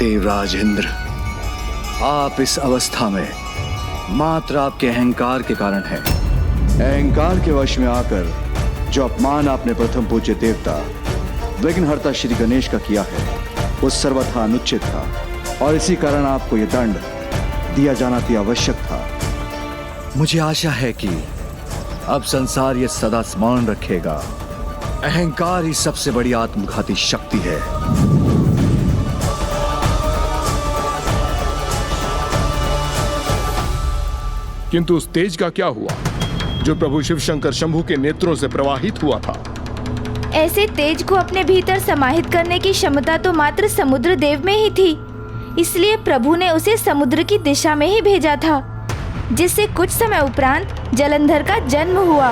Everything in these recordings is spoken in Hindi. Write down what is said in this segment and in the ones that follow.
देवराज इंद्र, आप इस अवस्था में मात्र आपके अहंकार के कारण है। अहंकार के वश में आकर जो अपमान आपने प्रथम पूज्य देवता विघ्नहर्ता श्री गणेश का किया है वो सर्वथा अनुचित था और इसी कारण आपको यह दंड दिया जाना अति आवश्यक था। मुझे आशा है कि अब संसार ये सदा स्मरण रखेगा, अहंकार ही सबसे बड़ी आत्मघाती शक्ति है। किंतु उस तेज का क्या हुआ जो प्रभु शिव शंकर शंभु के नेत्रों से प्रवाहित हुआ था? ऐसे तेज को अपने भीतर समाहित करने की क्षमता तो मात्र समुद्र देव में ही थी, इसलिए प्रभु ने उसे समुद्र की दिशा में ही भेजा था, जिससे कुछ समय उपरांत जलंधर का जन्म हुआ।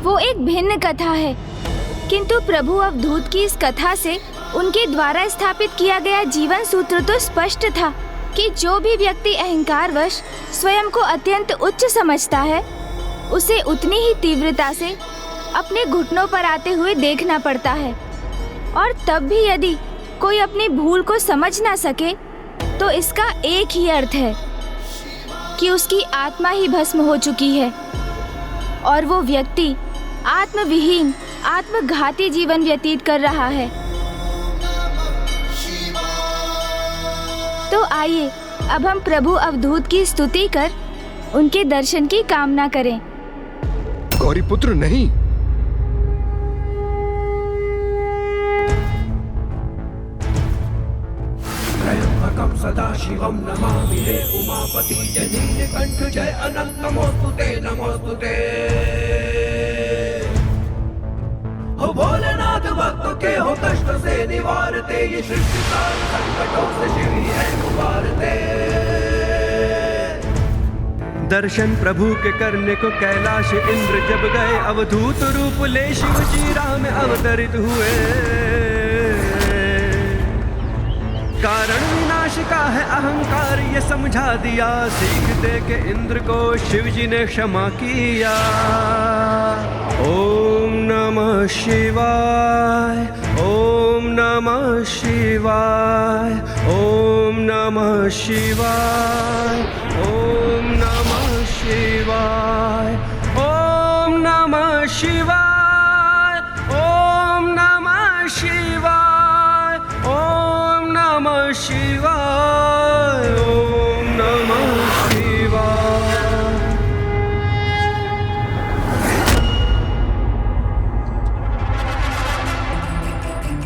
वो एक भिन्न कथा है, किंतु प्रभु अवधूत की इस कथा से उनके द्वारा स्थापित किया गया जीवन सूत्र तो स्पष्ट था कि जो भी व्यक्ति अहंकारवश स्वयं को अत्यंत उच्च समझता है, उसे उतनी ही तीव्रता से अपने घुटनों पर आते हुए देखना पड़ता है। और तब भी यदि कोई अपनी भूल को समझ ना सके तो इसका एक ही अर्थ है कि उसकी आत्मा ही भस्म हो चुकी है और वो व्यक्ति आत्मविहीन, आत्मघाती जीवन व्यतीत कर रहा है। तो आइए अब हम प्रभु अवधूत की स्तुति कर उनके दर्शन की कामना करें। गौरीपुत्र नहीं, त्र्यंबकं सदाशिवं नमामि हे उमापति जय नीलकंठ जय अनंत नमोस्तुते नमोस्तुते। हो भोलेनाथ भक्त के हो कष्ट से निवारते, ये सृष्टि सारे संकटों से शिव ही है उबारते। दर्शन प्रभु के करने को कैलाश इंद्र जब गए, अवधूत रूप ले शिव जी राह में अवतरित हुए। कारण विनाश का है अहंकार ये समझा दिया, सीख दे के इंद्र को शिव जी ने क्षमा किया। ओम नमः शिवाय, ओम नमः शिवाय, ओम नमः शिवाय, ओम नमः शिवाय, ओम नमः शिवाय, ओम नमः शिवाय, ओम नमः शिवाय, ओम नमः शिवाय।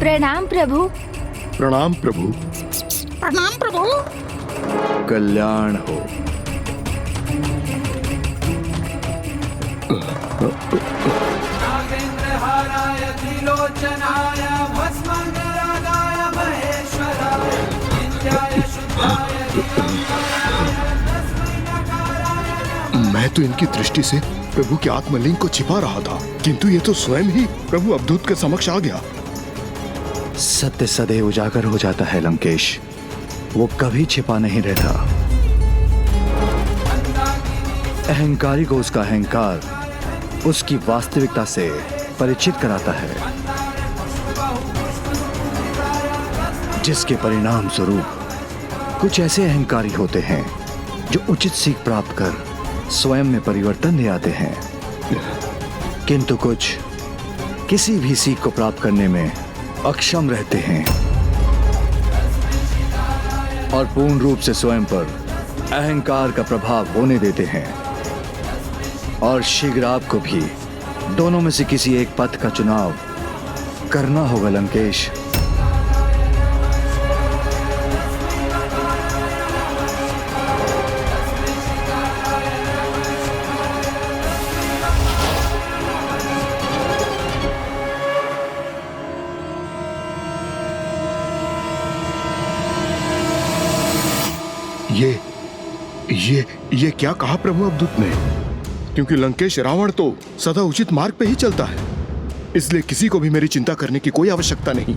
प्रणाम प्रभु। प्रणाम प्रभु। प्रणाम प्रभु। कल्याण हो। नागेंद्रहाराय त्रिलोचनाय भस्मांगरागाय महेश्वराय नित्याय शुद्धाय दिगंबराय तस्मै नकाराय नमः। मैं तो इनकी दृष्टि से प्रभु के आत्मलिंग को छिपा रहा था, किंतु ये तो स्वयं ही प्रभु अवधूत के समक्ष आ गया। सत्य सदैव उजागर हो जाता है लंकेश, वो कभी छिपा नहीं रहता। अहंकारी को उसका अहंकार उसकी वास्तविकता से परिचित कराता है, जिसके परिणाम स्वरूप कुछ ऐसे अहंकारी होते हैं जो उचित सीख प्राप्त कर स्वयं में परिवर्तन ले आते हैं, किंतु कुछ किसी भी सीख को प्राप्त करने में अक्षम रहते हैं और पूर्ण रूप से स्वयं पर अहंकार का प्रभाव होने देते हैं। और शीघ्र आपको भी दोनों में से किसी एक पथ का चुनाव करना होगा लंकेश। ये क्या कहा प्रभु अवधूत ने? क्योंकि लंकेश रावण तो सदा उचित मार्ग पे ही चलता है, इसलिए किसी को भी मेरी चिंता करने की कोई आवश्यकता नहीं।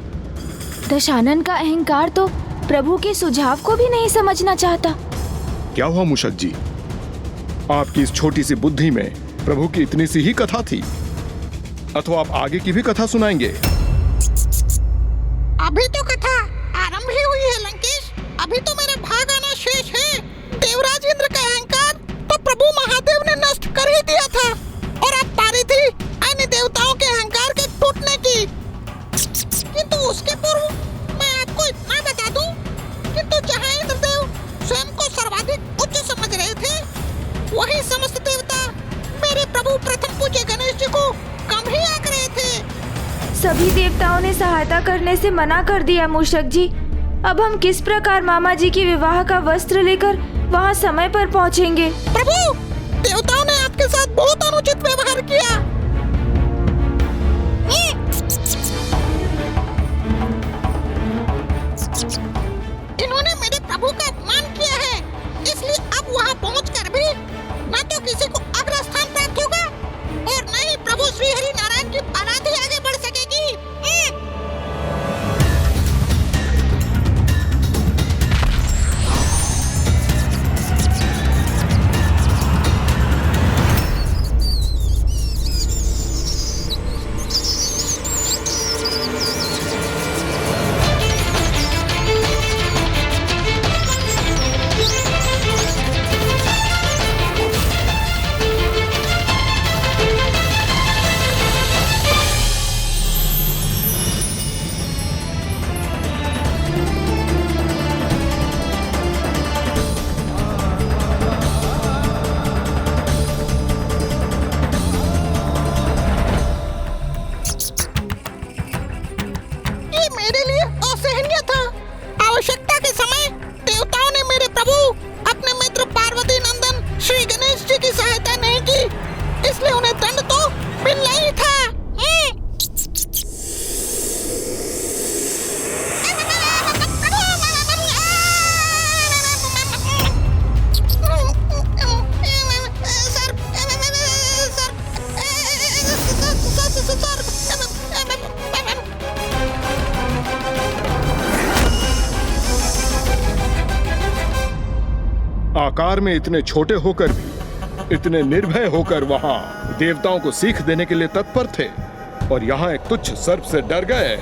दशानन का अहंकार तो प्रभु के सुझाव को भी नहीं समझना चाहता। क्या हुआ मूषक जी, आपकी इस छोटी सी बुद्धि में प्रभु की इतनी सी ही कथा थी? अथवा आप आगे की भी कथा सुनाएंगे? अभी तो कथा आरंभ ही हुई है लंकेश। अभी तो मेरा भाग आना शेष है। देवराज इंद्र का अहंकार तो प्रभु महादेव ने नष्ट कर ही दिया था और अब पारी थी अन्य देवताओं के अहंकार के टूटने की। किंतु उसके पूर्व मैं आपको इतना बता दूं, किंतु जहाँ इंद्रदेव स्वयं को सर्वाधिक उच्च समझ रहे थे, वही समस्त देवता मेरे प्रभु प्रथम पूज्य गणेश जी को कम ही आंक रहे थे। सभी देवताओं ने सहायता करने से मना कर दिया मूषक जी। अब हम किस प्रकार मामा जी के विवाह का वस्त्र लेकर वहाँ समय पर पहुँचेंगे? प्रभु, देवताओं ने आपके साथ बहुत अनुचित व्यवहार किया। इन्होंने मेरे प्रभु का अपमान किया है, इसलिए अब वहाँ पहुँचकर भी न तो किसी को अग्र स्थान प्राप्त होगा और न ही प्रभु श्री हरि नारायण की आराधना आगे बढ़ सकेगी। आकार में इतने छोटे होकर भी इतने निर्भय होकर वहां देवताओं को सीख देने के लिए तत्पर थे, और यहाँ एक तुच्छ सर्प से डर गए।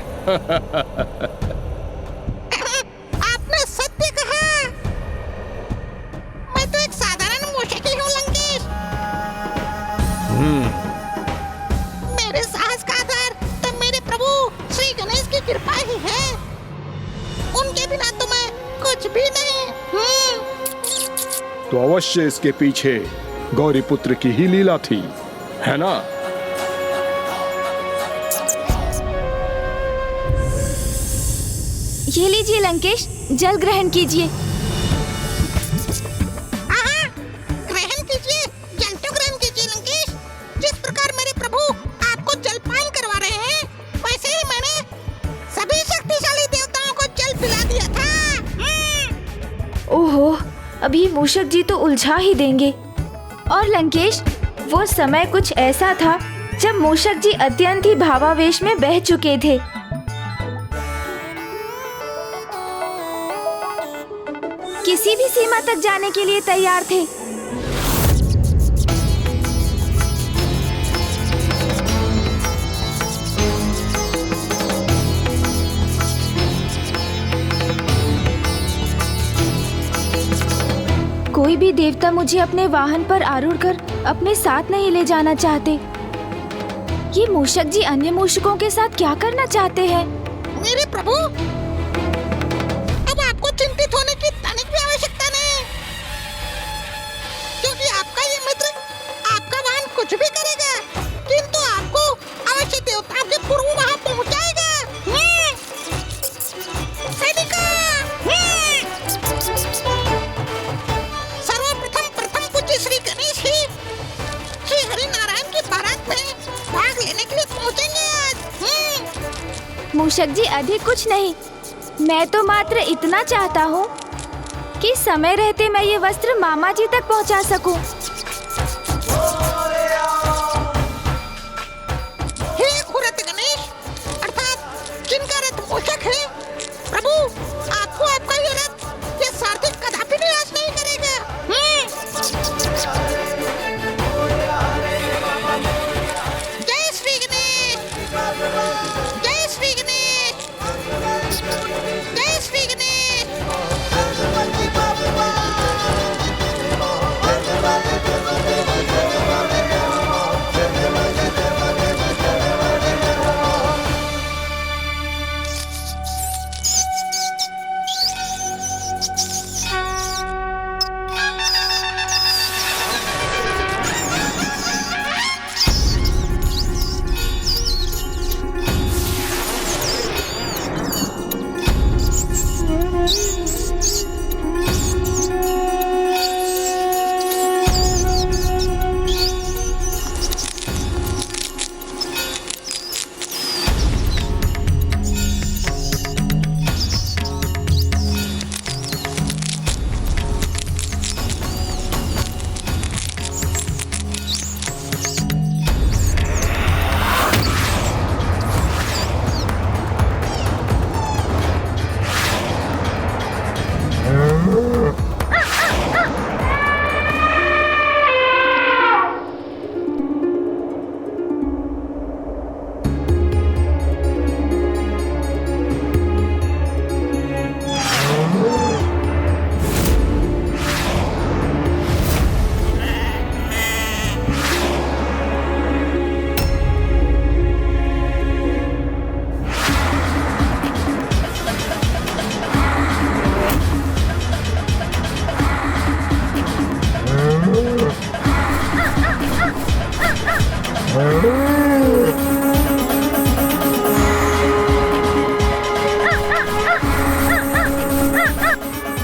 आपने सत्य कहा। मैं तो एक साधारण मूषक ही हूँ लंकेश। मेरे साहस का आधार तो मेरे प्रभु श्री गणेश की कृपा ही है। उनके बिना तो मैं कुछ भी नहीं। तो अवश्य इसके पीछे गौरी पुत्र की ही लीला थी, है ना? ये लीजिए लंकेश, जल ग्रहण कीजिए। ग्रहण कीजिए, जल तो ग्रहण कीजिए लंकेश। जिस प्रकार मेरे प्रभु आपको जलपान करवा रहे हैं, वैसे ही मैंने सभी शक्तिशाली देवताओं को जल पिला दिया था। ओहो, अभी मूषक जी तो उलझा ही देंगे। और लंकेश, वो समय कुछ ऐसा था जब मूषक जी अत्यंत ही भावावेश में बह चुके थे। किसी भी सीमा तक जाने के लिए तैयार थे। कोई भी देवता मुझे अपने वाहन पर आरूढ़ कर अपने साथ नहीं ले जाना चाहते। ये मूषक जी अन्य मूषकों के साथ क्या करना चाहते हैं? मेरे प्रभु, अब आपको चिंतित होने की तनिक भी आवश्यकता नहीं, क्योंकि आपका ये मित्र आपका वाहन कुछ भी करेगा, किंतु आपको अवश्य देवताओं के पूर्व वहां पहुंचाएगा। सर्वप्रथम प्रथम पूज्य श्री गणेश ही श्री हरि नारायण की बारात में भाग लेने के लिए पहुंचेंगे आज। मूषक जी, अधिक कुछ नहीं। मैं तो मात्र इतना चाहता हूँ कि समय रहते मैं ये वस्त्र मामा जी तक पहुँचा सकूं। हे खुरत गणेश, अर्थात जिनका रथ मूषक है, प्रभु आपको आपका ये रथ ये सारथी कदापि निराश नहीं करेगा। जय श्री गणेश।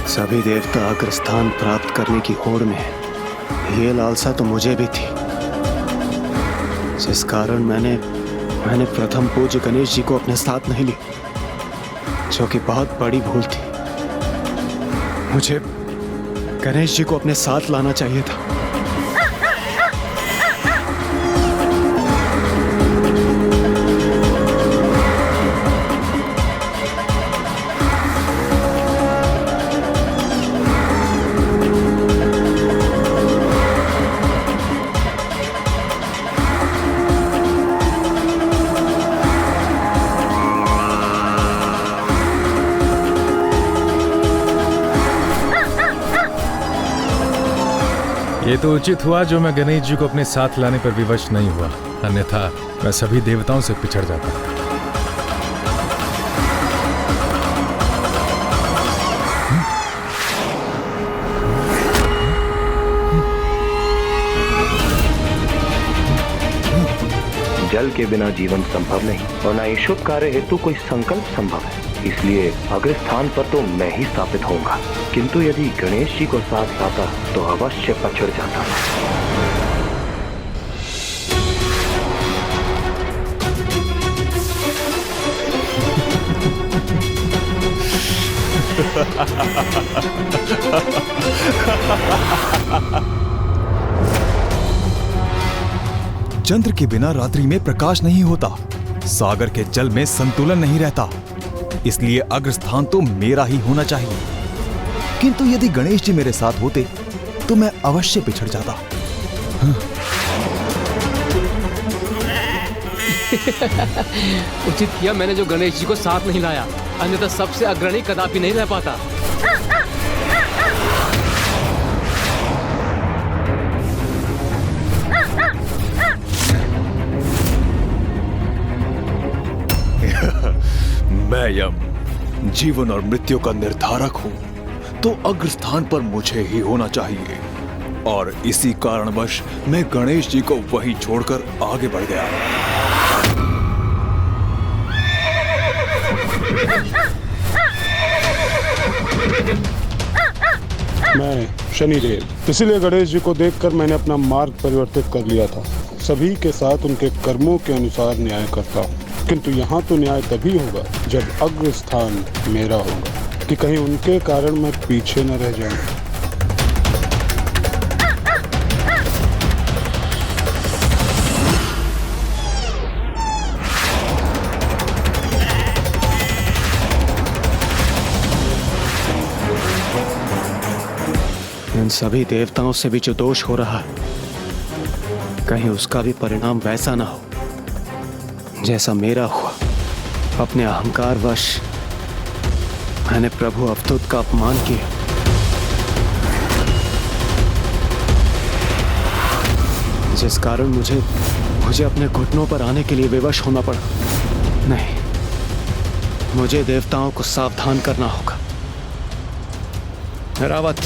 सभी देवता अग्रस्थान प्राप्त करने की होड़ में हैं। ये लालसा तो मुझे भी थी, जिस कारण मैंने प्रथम पूज्य गणेश जी को अपने साथ नहीं लिया, जो कि बहुत बड़ी भूल थी। मुझे गणेश जी को अपने साथ लाना चाहिए था। ये तो उचित हुआ जो मैं गणेश जी को अपने साथ लाने पर विवश नहीं हुआ, अन्यथा मैं सभी देवताओं से पिछड़ जाता। जल के बिना जीवन संभव नहीं और न ही शुभ कार्य हेतु कोई संकल्प संभव है। इसलिए अग्रस्थान पर तो मैं ही स्थापित होऊंगा, किंतु यदि गणेश जी को साथ लाता तो अवश्य पछड़ जाता। चंद्र के बिना रात्रि में प्रकाश नहीं होता, सागर के जल में संतुलन नहीं रहता, इसलिए अग्रस्थान तो मेरा ही होना चाहिए। किंतु यदि गणेश जी मेरे साथ होते तो मैं अवश्य पिछड़ जाता। उचित किया मैंने जो गणेश जी को साथ नहीं लाया, अन्यथा सबसे अग्रणी कदापि नहीं रह पाता। मैं यम जीवन और मृत्यु का निर्धारक हूं, तो अग्रस्थान पर मुझे ही होना चाहिए, और इसी कारणवश मैं गणेश जी को वहीं छोड़कर आगे बढ़ गया। मैं शनिदेव, इसीलिए गणेश जी को देखकर मैंने अपना मार्ग परिवर्तित कर लिया था। सभी के साथ उनके कर्मों के अनुसार न्याय करता हूँ, किंतु यहाँ तो न्याय तभी होगा जब अग्रस्थान मेरा होगा, कि कहीं उनके कारण मैं पीछे न रह जाऊं। इन सभी देवताओं से भी जो दोष हो रहा है, कहीं उसका भी परिणाम वैसा ना हो जैसा मेरा हुआ। अपने अहंकारवश मैंने प्रभु अवधूत का अपमान किया, जिस कारण मुझे अपने घुटनों पर आने के लिए विवश होना पड़ा। नहीं, मुझे देवताओं को सावधान करना होगा। रावत,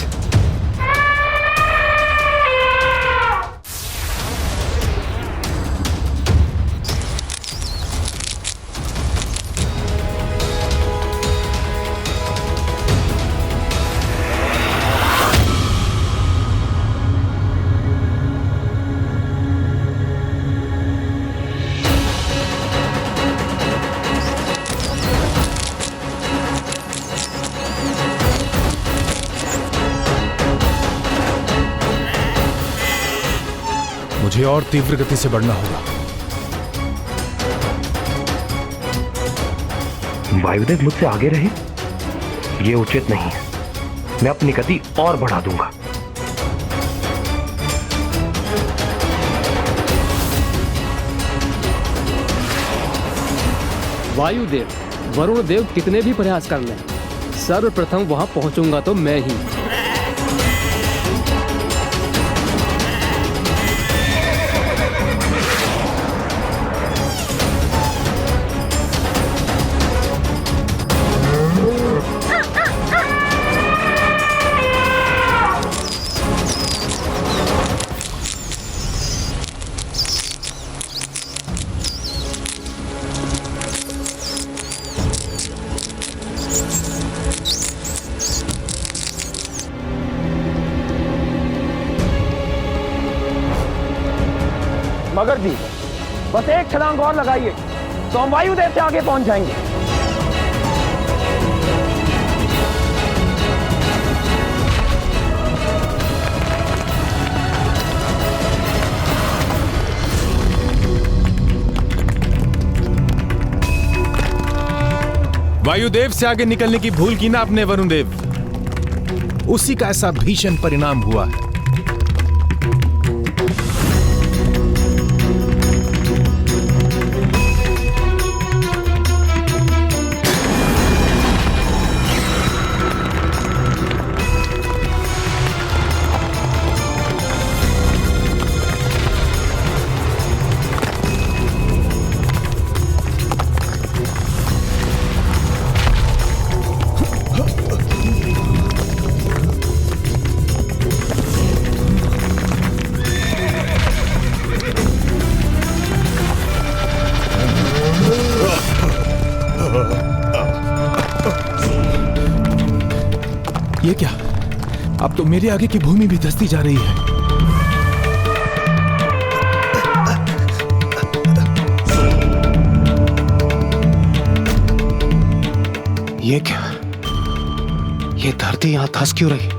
मुझे और तीव्र गति से बढ़ना होगा। वायुदेव मुझसे आगे रहे, ये उचित नहीं है। मैं अपनी गति और बढ़ा दूंगा। वायुदेव, वरुण देव कितने भी प्रयास कर लें, सर्वप्रथम वहां पहुंचूंगा तो मैं ही। दी। बस एक छलांग और लगाइए तो हम वायुदेव से आगे पहुंच जाएंगे। वायुदेव से आगे निकलने की भूल की ना आपने वरुण देव, उसी का ऐसा भीषण परिणाम हुआ है। ये क्या? अब तो मेरे आगे की भूमि भी धंसती जा रही है। ये क्या? ये धरती यहां धंस क्यों रही?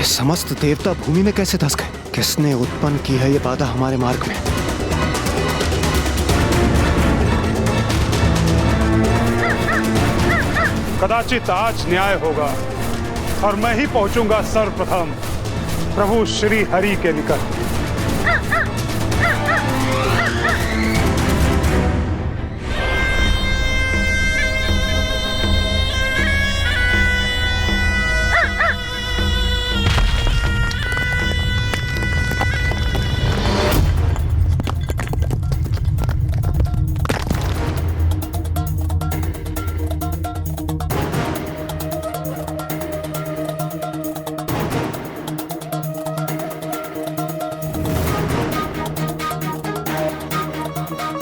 समस्त देवता भूमि में कैसे धंस गए? किसने उत्पन्न की है ये बाधा हमारे मार्ग में? कदाचित आज न्याय होगा और मैं ही पहुंचूंगा सर्वप्रथम प्रभु श्री हरि के निकट।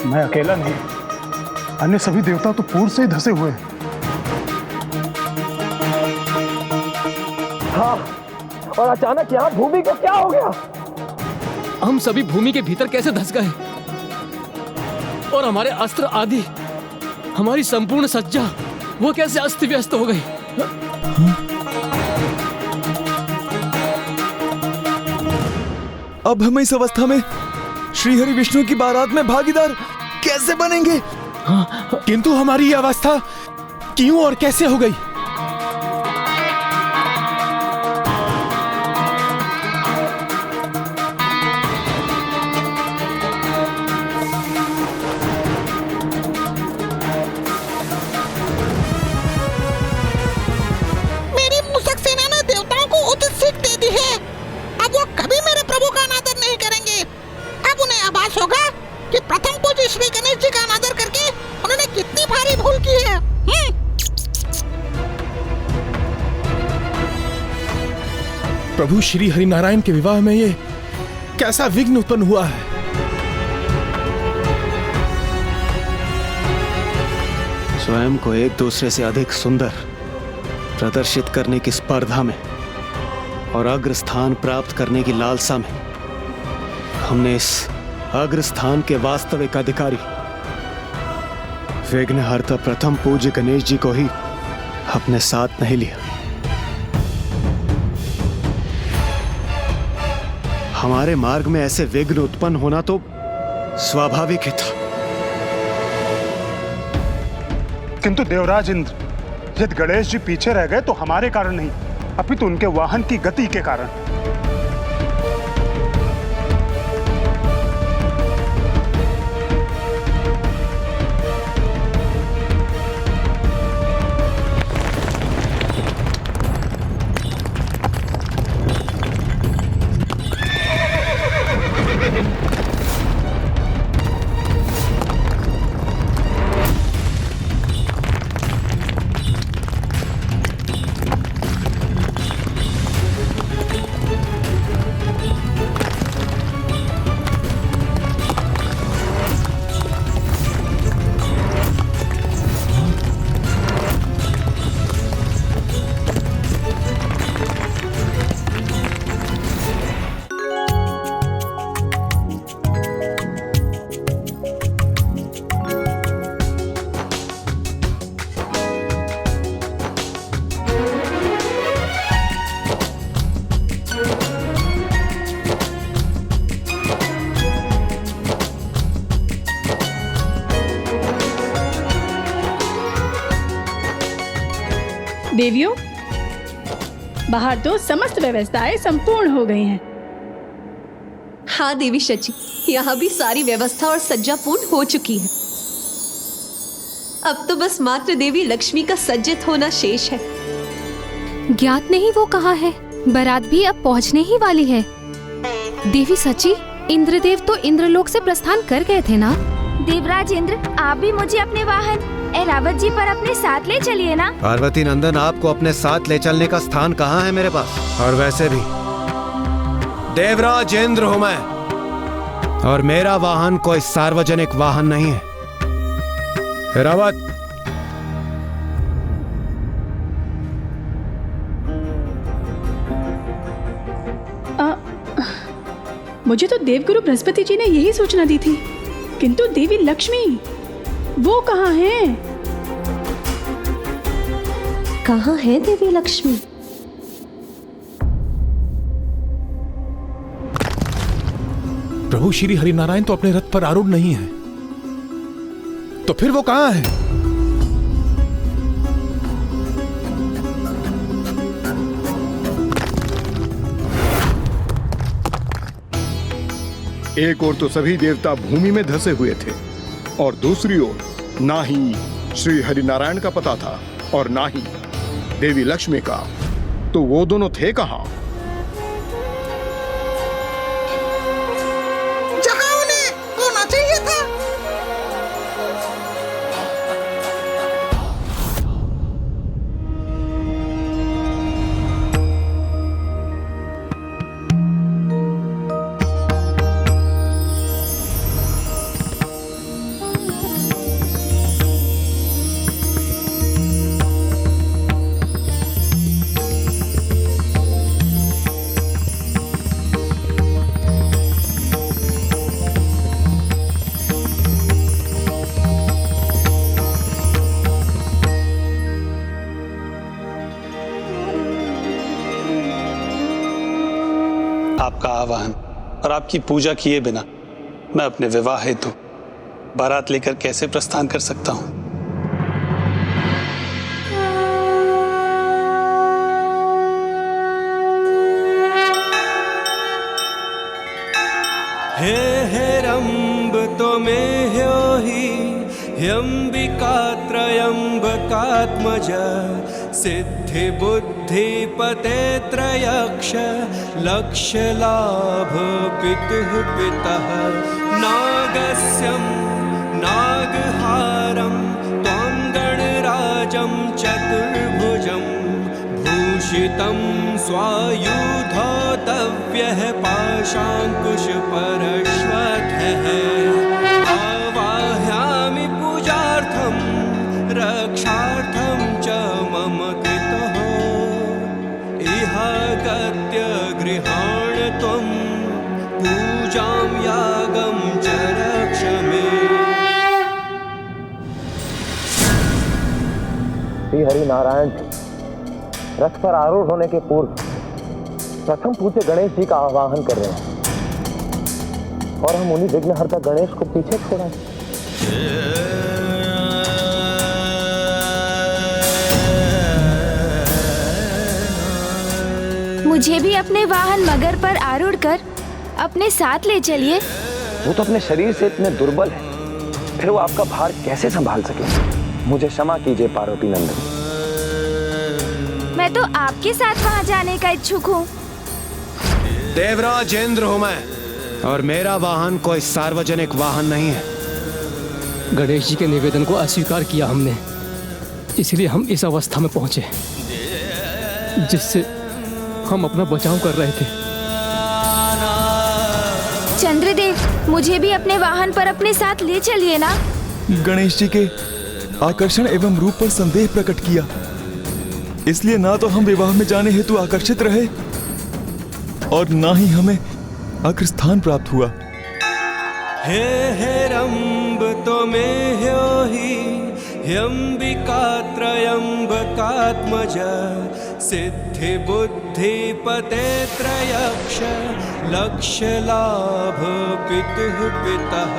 मैं अकेला नहीं, अन्य सभी देवता तो पूर्व से ही धसे हुए हैं। हाँ, और अचानक यहाँ भूमि को क्या हो गया? हम सभी भूमि के भीतर कैसे धंस गए? और हमारे अस्त्र आदि, हमारी संपूर्ण सज्जा, वो कैसे अस्त व्यस्त हो गई? अब हम इस अवस्था में श्रीहरि विष्णु की बारात में भागीदार कैसे बनेंगे? किंतु हमारी ये अवस्था क्यों और कैसे हो गई? मेरी मूसक सेना ने देवताओं को उचित सीख दे दी है। अब वो कभी मेरे प्रभु का अनादर नहीं करेंगे। अब उन्हें आभास होगा कि प्रथम पूज्य श्री गणेश जी का अनादर करके उन्होंने कितनी भारी भूल की है। प्रभु श्री हरिनारायण के विवाह में ये कैसा विघ्न उत्पन्न हुआ है? स्वयं को एक दूसरे से अधिक सुंदर प्रदर्शित करने की स्पर्धा में और अग्रस्थान प्राप्त करने की लालसा में हमने इस अग्रस्थान के वास्तविक अधिकारी विघ्नहर्ता प्रथम पूज्य गणेश जी को ही अपने साथ नहीं लिया। हमारे मार्ग में ऐसे विघ्न उत्पन्न होना तो स्वाभाविक ही था। किंतु देवराज इंद्र, यदि गणेश जी पीछे रह गए तो हमारे कारण नहीं, अपितु उनके वाहन की गति के कारण। देवियों, बाहर तो समस्त व्यवस्थाएं संपूर्ण हो गई हैं। हाँ देवी शची, यहाँ भी सारी व्यवस्था और सज्जा पूर्ण हो चुकी है। अब तो बस मात्र देवी लक्ष्मी का सज्जित होना शेष है। ज्ञात नहीं वो कहाँ है। बारात भी अब पहुँचने ही वाली है। देवी सची, इंद्रदेव तो इंद्रलोक से प्रस्थान कर गए थे ना? देवराज इंद्र, आप भी मुझे अपने वाहन ऐरावत जी पर अपने साथ ले चलिए ना। पार्वती नंदन, आपको अपने साथ ले चलने का स्थान कहाँ है मेरे पास? और वैसे भी देवराज इंद्र हूँ मैं, और मेरा वाहन कोई सार्वजनिक वाहन नहीं है। ऐरावत, मुझे तो देवगुरु बृहस्पति जी ने यही सूचना दी थी, किंतु देवी लक्ष्मी वो कहाँ हैं? कहाँ है देवी लक्ष्मी? प्रभु श्री हरिनारायण तो अपने रथ पर आरूढ़ नहीं है, तो फिर वो कहाँ है? एक ओर तो सभी देवता भूमि में धसे हुए थे, और दूसरी ओर ना ही श्री हरिनारायण का पता था और ना ही देवी लक्ष्मी का। तो वो दोनों थे कहां? जहां उन्हें होना चाहिए था। आपका आवाहन और आपकी पूजा किए बिना मैं अपने विवाह हेतु बारात लेकर कैसे प्रस्थान कर सकता हूं? हे हेरंब तो में ह्यो ही ह्यंबिका त्रयंबकात्मज सिद्धि बुद्धि पते त्रयक्ष लक्ष्य लाभ पितुः पितः नागस्यं नागहारं त्वं गणराजं चतुर्भुजं भूषितं स्वायुधोतव्यः पाशाङ्कुशपरश्वतः आवाहयामि पूजार्थं रक्षार्थं च मम कृतः इह गत्य गृहाण त्वं पूजां यागं च रक्ष मे। श्री हरिनारायण रथ पर आरूढ़ होने के पूर्व प्रथम पूज्य गणेश जी का आवाहन कर रहे हैं। और हम उन्हीं विघ्नहर्ता गणेश को पीछे छोड़ें। मुझे भी अपने वाहन मगर पर आरूढ़ कर अपने साथ ले चलिए। वो तो अपने शरीर से इतने दुर्बल है, फिर वो आपका भार कैसे संभाल सके। मुझे क्षमा कीजिए पार्वती नंदन। मैं तो आपके साथ वहाँ जाने का इच्छुक हूँ। देवराज इंद्र हूँ मैं, और मेरा वाहन कोई सार्वजनिक वाहन नहीं है। गणेश जी के निवेदन को अस्वीकार किया हमने, इसलिए हम इस अवस्था में पहुंचे जिससे हम अपना बचाव कर रहे थे। चंद्रदेव, मुझे भी अपने वाहन पर अपने साथ ले चलिए ना। गणेश जी के आकर्षण एवं रूप पर संदेह प्रकट किया, इसलिए ना तो हम विवाह में जाने हेतु आकर्षित रहे और ना ही हमें अग्रस्थान प्राप्त हुआ। हे रंब तो में ह्योहि ह्यंबिका त्रयंबकात्मज सिद्धि बुद्धि पते त्रयक्ष लक्ष्य लाभ पितुः पितः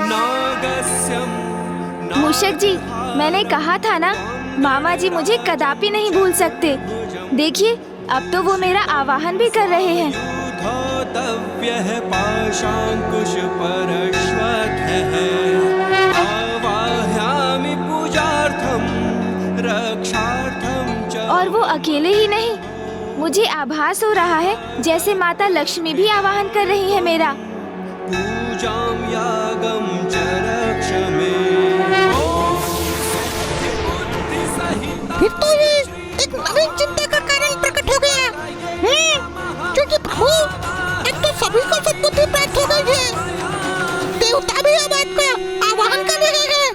नागस्यम। मूषक जी, मैंने कहा था ना, मामा जी मुझे कदापि नहीं भूल सकते। देखिए, अब तो वो मेरा आवाहन भी कर रहे हैं। पाशांकुश परश्वतः आवाहयामि पूजार्थम रक्षार्थम च। और वो अकेले ही नहीं, मुझे आभास हो रहा है जैसे माता लक्ष्मी भी आवाहन कर रही है मेरा। पूजाम यागम च रक्ष मे। फिर तो ये एक नवीन चिंता का कारण प्रकट हो गया। क्योंकि प्रभु, एक तो सभी को सद्बुद्धि प्राप्त हो गई है, देवता भी आवाज का आवाहन कर रहे हैं।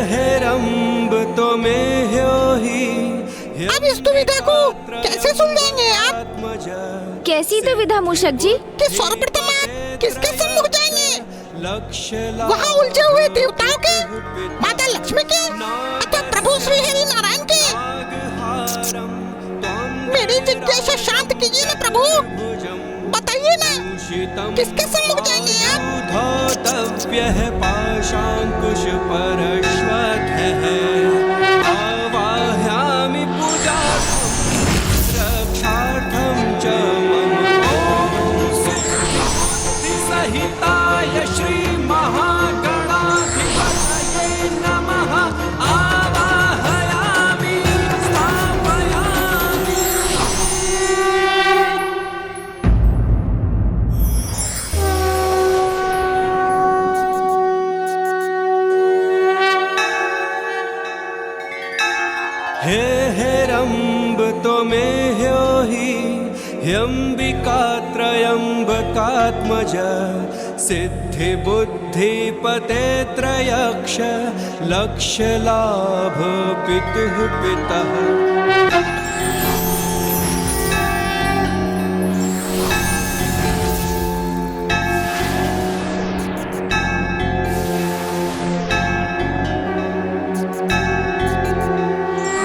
हे रंब तो में ह्योहि। अब इस दुविधा को कैसे सुलझाएंगे आप? कैसी दुविधा मूषक जी? कि सर्वप्रथम आप किसके सम्मुख जाएंगे? वहाँ उलझे हुए देवताओं के, माता लक्ष्मी के, अथवा प्रभु श्री हरि नारायण के? मेरी जिज्ञासा शांत कीजिए ना प्रभु, बताइए ना, किसके सम्मुख जाएंगे आप? पाशांकुश परश्वतः आवाहयामि पूजार्थम रक्षार्थम च मम। सहिताय श्री महागणाधिपतये नमः आवाहयामि स्थापयामि। हे रंब तो में ह्योहि ह्यंबिका त्रयंबकात्मज सिद्धि बुद्धि पते त्रयक्ष लक्ष्य लाभ पितुः पितः।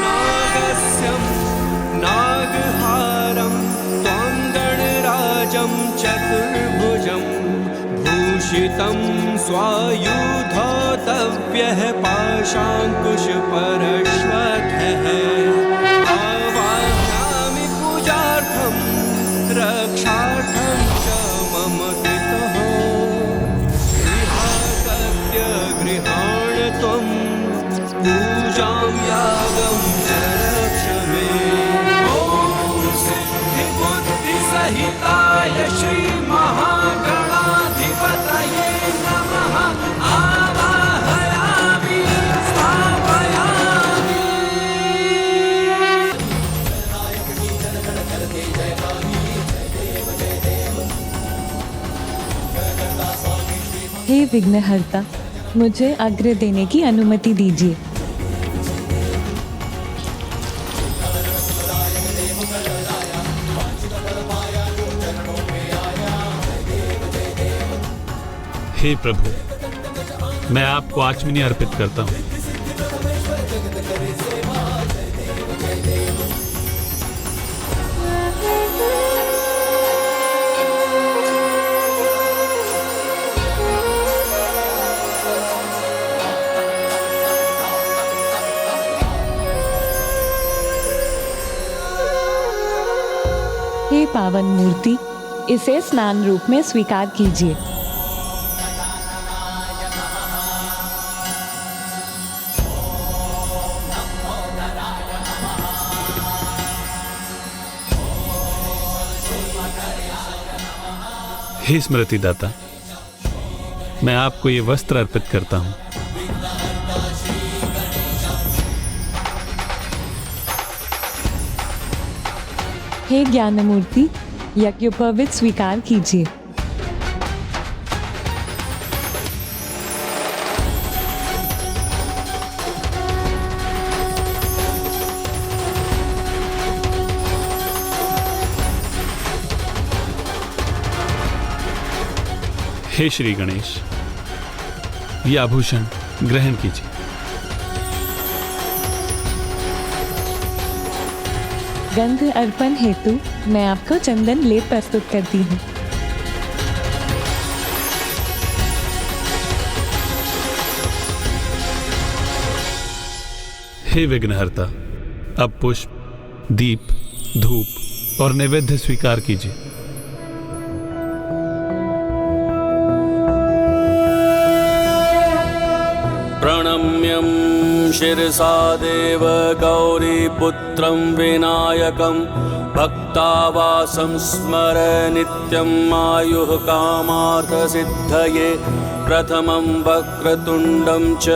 नागस्यं नागहारं त्वां गणराजं चतुर्भुजं भूषितं स्वायुधोतव्यः पाशांकुश परश्वतः आवाहयामि पूजार्थं रक्षार्थं च मम पितः। गृहागत्य गृहाण त्वं पूजां यागं च रक्ष मे। ॐ सिद्धिबुद्धि सहिताय श्री महागणाधिपतये नमः आवाहयामि स्थापयामि। हे विघ्नहर्ता, मुझे अग्र देने की अनुमति दीजिए। हे प्रभु, मैं आपको आचमनी अर्पित करता हूँ। पावन मूर्ति, इसे स्नान रूप में स्वीकार कीजिए। हे स्मृति दाता, मैं आपको ये वस्त्र अर्पित करता हूं। हे ज्ञानमूर्ति, यज्ञोपवीत स्वीकार कीजिए। हे श्री गणेश, ये आभूषण ग्रहण कीजिए। गंध अर्पण हेतु मैं आपको चंदन लेप प्रस्तुत करती हूँ। हे विघ्नहर्ता, अब पुष्प, दीप, धूप और नैवेद्य स्वीकार कीजिए। प्रणम्यं शिरसा देव गौरीपुत्रं विनायकं भक्तावासं स्मर नित्यम् आयुः कामार्थसिद्धये। प्रथमं वक्रतुण्डं च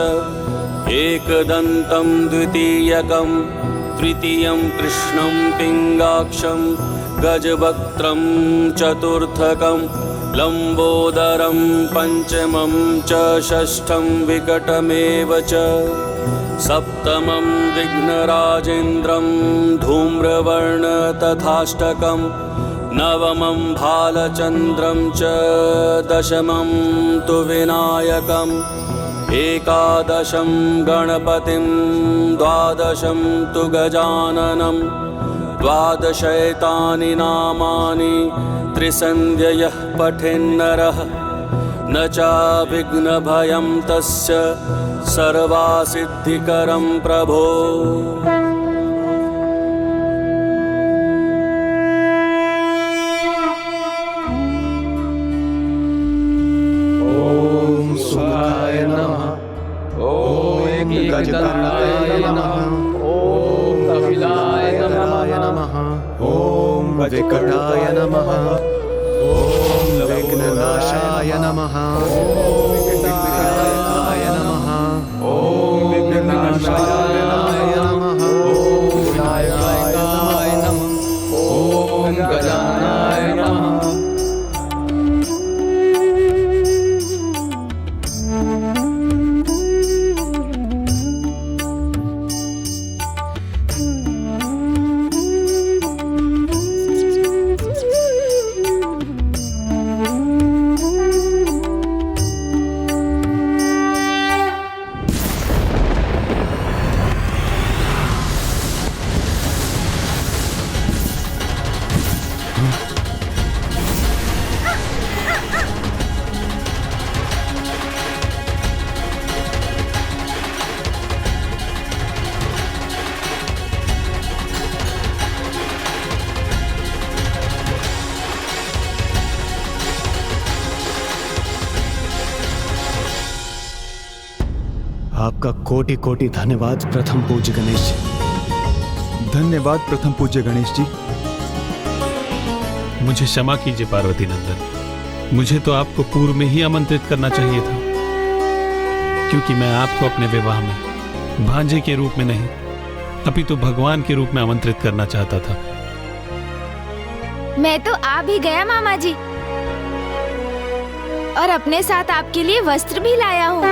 एकदन्तं द्वितीयकं तृतीयं कृष्णं पिङ्गाक्षं गजवक्त्रं चतुर्थकं लंबोदरं पंचमं च षष्ठं विकटमेव च सप्तमं विघ्नराजेन्द्रं धूम्रवर्ण तथाष्टकं नवमं भालचन्द्रं च दशमं तु विनायकम् एकादशं गणपतिं द्वादशं तु गजाननं द्वादशैतानि नामानि त्रिसन्ध्ययः पठेन्नरः न चाविघ्नभयं तस्य सर्वासिद्धिकरं प्रभो। ओम सुखाय नमः। ओम गजकर्णाय नमः। ओम कपिलाय नमः। ओम विकटाय नमः। ओम विघ्ननाशाय नमः। ओम विघ्ननाशाय नमः। ओम विघ्ननाशाय नमः। ओम विनायकाय नमः। ओम गजाननाय नमः। आपका कोटि कोटि धन्यवाद प्रथम पूज्य गणेश जी। धन्यवाद प्रथम पूज्य गणेश जी। मुझे क्षमा कीजिए पार्वती नंदन, मुझे तो आपको पूर्व में ही आमंत्रित करना चाहिए था, क्योंकि मैं आपको अपने विवाह में भांजे के रूप में नहीं अपितु भगवान के रूप में आमंत्रित करना चाहता था। मैं तो आ भी गया मामा जी, और अपने साथ आपके लिए वस्त्र भी लाया हूँ।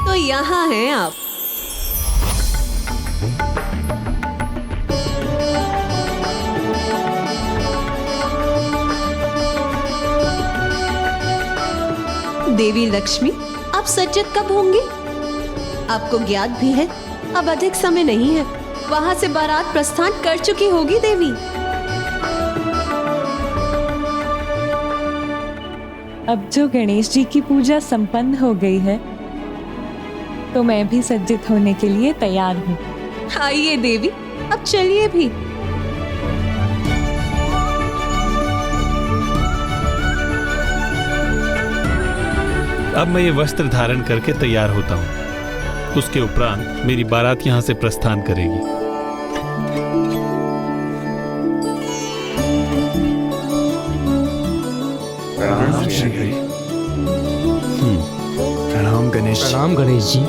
तो यहाँ हैं आप। देवी लक्ष्मी, आप सज्जत कब होंगे? आपको ज्ञात भी है अब अधिक समय नहीं है, वहां से बारात प्रस्थान कर चुकी होगी देवी। अब जो गणेश जी की पूजा संपन्न हो गई है, तो मैं भी सज्जित होने के लिए तैयार हूँ। आइए देवी, अब चलिए भी। अब मैं ये वस्त्र धारण करके तैयार होता हूँ। उसके उपरांत मेरी बारात यहाँ से प्रस्थान करेगी। प्रणाम श्री हरि। प्रणाम गणेश जी। प्रणाम गणेश जी।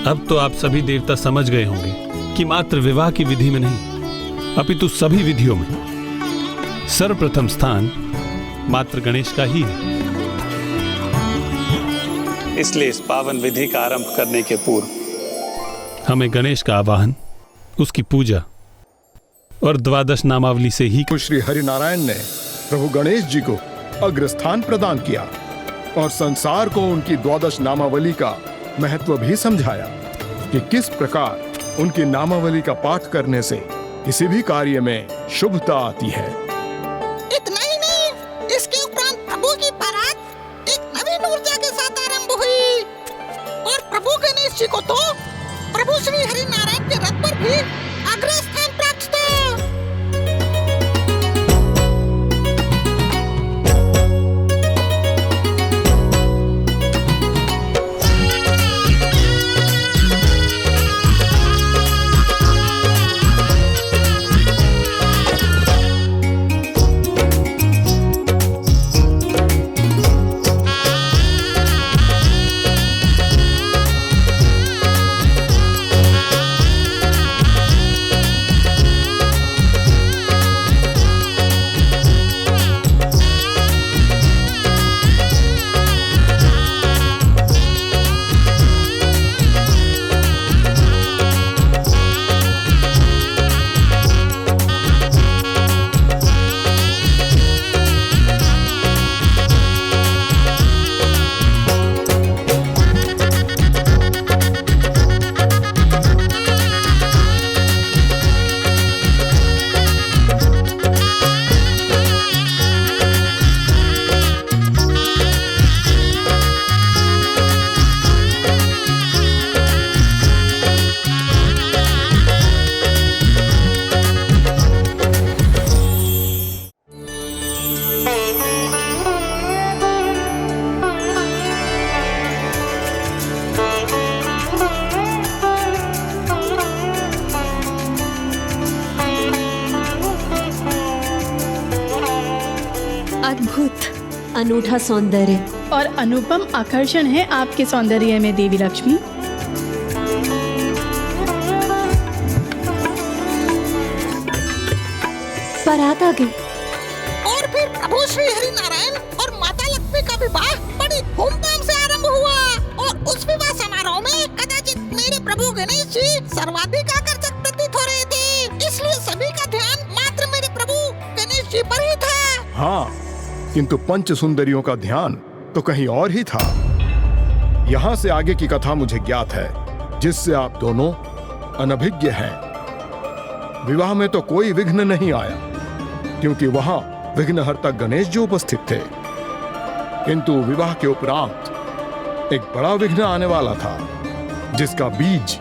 अब तो आप सभी देवता समझ गए होंगे कि मात्र विवाह की विधि में नहीं, अपितु सभी विधियों में सर्वप्रथम स्थान मात्र गणेश का ही है। इसलिए इस पावन विधि का आरंभ करने के पूर्व हमें गणेश का आवाहन, उसकी पूजा और द्वादश नामावली से ही। श्री हरिनारायण ने प्रभु गणेश जी को अग्रस्थान प्रदान किया और संसार को उनकी द्वादश नामावली का महत्व भी समझाया कि किस प्रकार उनकी नामावली का पाठ करने से किसी भी कार्य में शुभता आती है। इतना ही नहीं, इसके उपरांत प्रभु की बारात एक नवीन ऊर्जा के साथ आरंभ हुई और प्रभु गणेश जी को तो प्रभु श्री हरिनारायण के रथ पर भी अग्रस्थान प्राप्त था। अनूठा सौंदर्य और अनुपम आकर्षण है आपके सौंदर्य में देवी लक्ष्मी। बारात आ गई और फिर प्रभु श्री हरिनारायण और माता लक्ष्मी का विवाह बड़ी धूमधाम से आरंभ हुआ और उस विवाह समारोह में कदाचित मेरे प्रभु गणेश जी सर्वाधिक आकर्षक प्रतीत हो रहे थे, इसलिए सभी का ध्यान मात्र मेरे प्रभु गणेश जी पर ही था। हाँ, किंतु पंच सुंदरियों का ध्यान तो कहीं और ही था। यहाँ से आगे की कथा मुझे ज्ञात है, जिससे आप दोनों अनभिज्ञ हैं। विवाह में तो कोई विघ्न नहीं आया, क्योंकि वहां विघ्नहर्ता गणेश जी उपस्थित थे। किंतु विवाह के उपरांत एक बड़ा विघ्न आने वाला था, जिसका बीज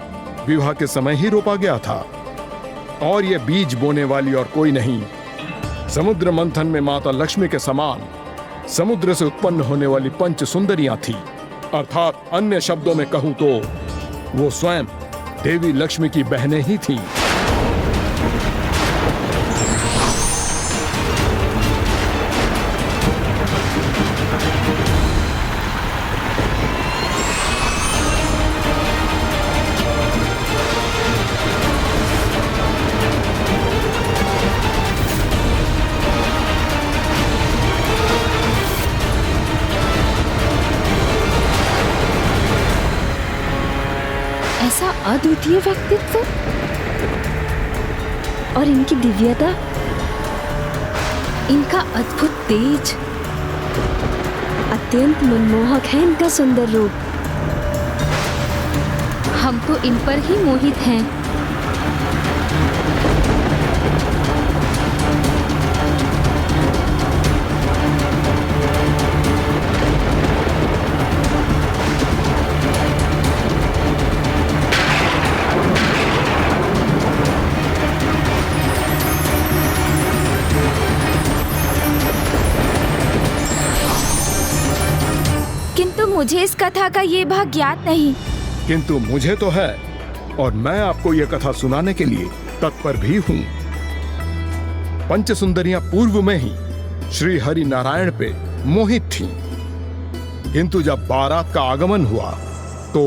विवाह के समय ही रोपा गया था। और यह बीज बोने वाली और कोई नहीं, समुद्र मंथन में माता लक्ष्मी के समान समुद्र से उत्पन्न होने वाली पंच सुंदरियां थी। अर्थात अन्य शब्दों में कहूं तो वो स्वयं देवी लक्ष्मी की बहनें ही थीं। अद्वितीय व्यक्तित्व और इनकी दिव्यता, इनका अद्भुत तेज, अत्यंत मनमोहक है इनका सुंदर रूप। हम तो इन पर ही मोहित हैं। किंतु मुझे इस कथा का ये भाग ज्ञात नहीं। किंतु मुझे तो है, और मैं आपको यह कथा सुनाने के लिए तत्पर भी हूं। पंच सुंदरियां पूर्व में ही श्री हरि नारायण पे मोहित थीं, किंतु जब बारात का आगमन हुआ तो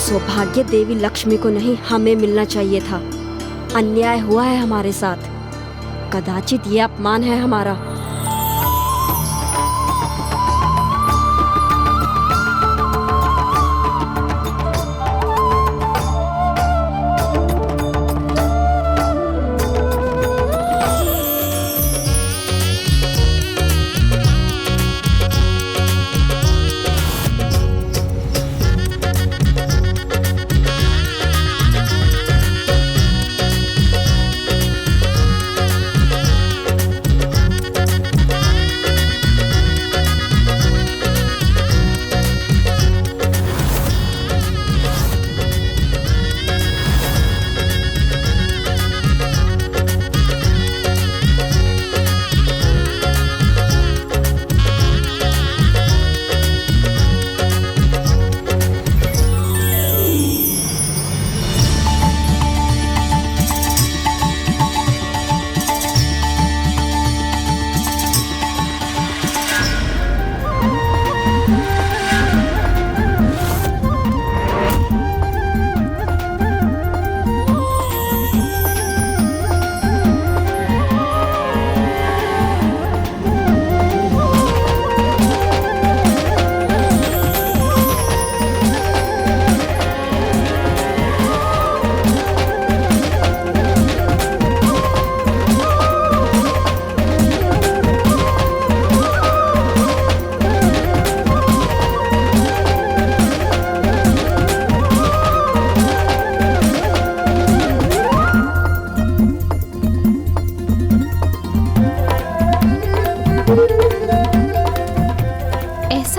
सौभाग्य देवी लक्ष्मी को नहीं, हमें मिलना चाहिए था। अन्याय हुआ है हमारे साथ, कदाचित ये अपमान है हमारा।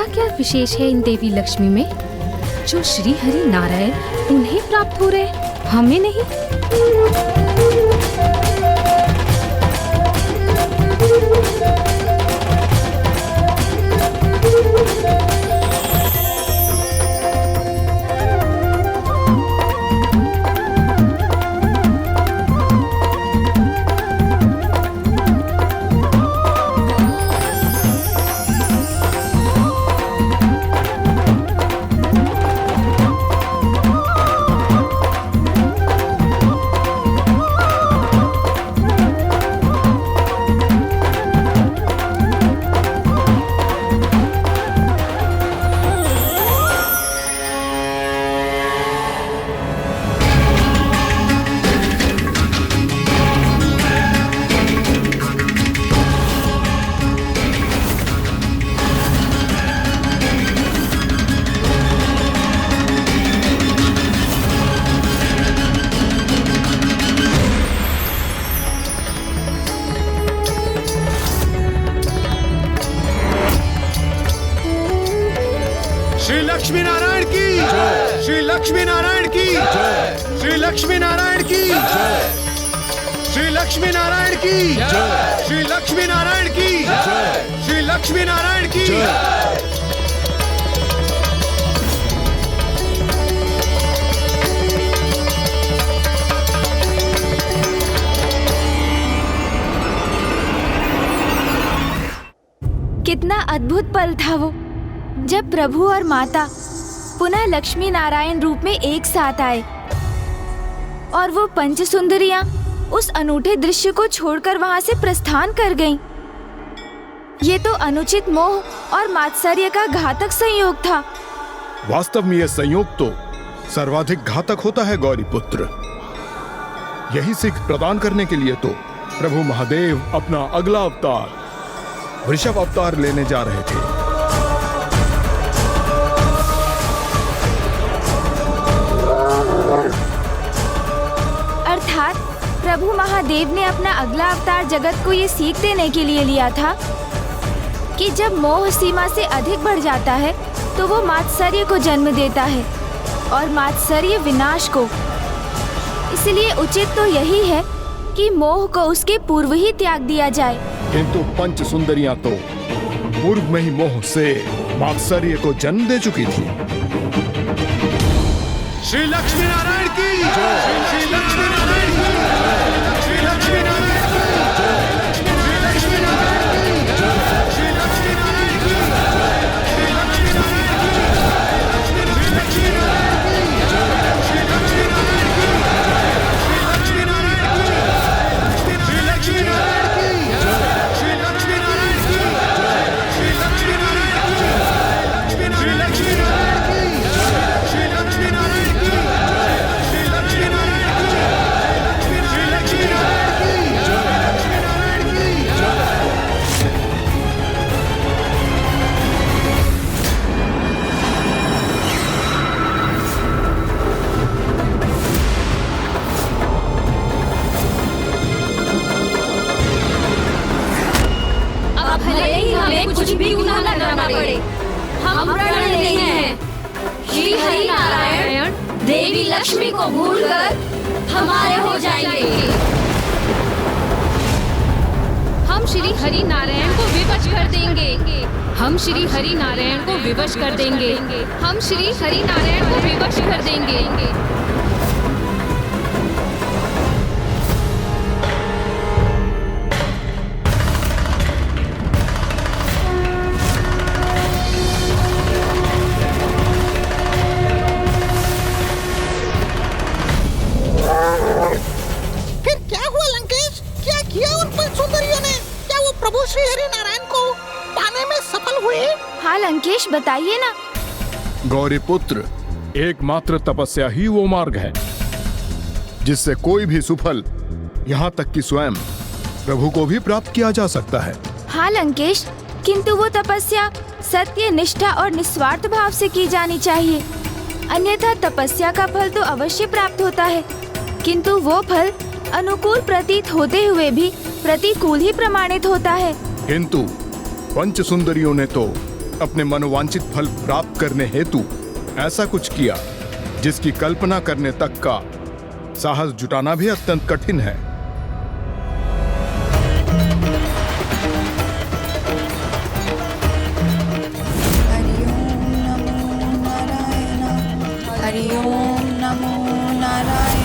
ऐसा क्या विशेष है इन देवी लक्ष्मी में जो श्री हरि नारायण उन्हें प्राप्त हो रहे, हमें नहीं? श्री लक्ष्मी नारायण की जय। श्री लक्ष्मी नारायण की जय। श्री लक्ष्मी नारायण की जय। श्री लक्ष्मी नारायण की जय। श्री लक्ष्मी नारायण की जय। श्री लक्ष्मी नारायण की जय। कितना अद्भुत पल था वो, जब प्रभु और माता पुनः लक्ष्मी नारायण रूप में एक साथ आए और वो पंच सुंदरियां उस अनूठे दृश्य को छोड़कर वहां से प्रस्थान कर गईं। ये तो अनुचित मोह और मात्सर्य का घातक संयोग था। वास्तव में यह संयोग तो सर्वाधिक घातक होता है गौरी पुत्र। यही सीख प्रदान करने के लिए तो प्रभु महादेव अपना अगला अवतार वृषभ अवतार लेने जा रहे थे। अर्थात प्रभु महादेव ने अपना अगला अवतार जगत को ये सीख देने के लिए लिया था कि जब मोह सीमा से अधिक बढ़ जाता है तो वो मात्सर्य को जन्म देता है और मात्सर्य विनाश को। इसलिए उचित तो यही है कि मोह को उसके पूर्व ही त्याग दिया जाए। किंतु पंच सुंदरियां तो पूर्व में ही मोह से मात्सर्य को जन्म दे चुकी थी। श्री लक्ष्मी नारायण की जय। श्री लक्ष्मी नारायण की जय। श्री लक्ष्मी नारायण की जय। श्री लक्ष्मी नारायण की जय। श्री लक्ष्मी नारायण की जय। श्री लक्ष्मी नारायण की जय। श्री लक्ष्मी नारायण की जय। श्री लक्ष्मी नारायण की जय। श्री लक्ष्मी नारायण की जय। श्री लक्ष्मी नारायण की जय। श्री लक्ष्मी नारायण की जय। श्री लक्ष्मी नारायण की जय। श्री लक्ष्मी नारायण की जय। श्री लक्ष्मी नारायण की कुछ भी गुनाह न करना पड़े, हम प्रण नहीं हैं। श्री हरि नारायण देवी लक्ष्मी को भूलकर हमारे हो जाएंगे। हम श्री हरि नारायण को विवश कर देंगे। हम श्री हरि नारायण को विवश कर देंगे। हम श्री हरि नारायण को विवश कर देंगे। फिर क्या हुआ लंकेश? क्या किया उन पंच सुंदरियों ने? क्या वो प्रभु श्री हरि नारायण को पाने में सफल हुए? हाँ लंकेश, बताइए ना। गौरी पुत्र, एकमात्र तपस्या ही वो मार्ग है जिससे कोई भी सुफल, यहाँ तक कि स्वयं प्रभु को भी प्राप्त किया जा सकता है। हाँ लंकेश, किंतु वो तपस्या सत्य, निष्ठा और निस्वार्थ भाव से की जानी चाहिए, अन्यथा तपस्या का फल तो अवश्य प्राप्त होता है, किंतु वो फल अनुकूल प्रतीत होते हुए भी प्रतिकूल ही प्रमाणित होता है। किंतु पंच सुंदरियों ने तो अपने मनोवांछित फल प्राप्त करने हेतु ऐसा कुछ किया जिसकी कल्पना करने तक का साहस जुटाना भी अत्यंत कठिन है। हरि ओम नमो नारायण,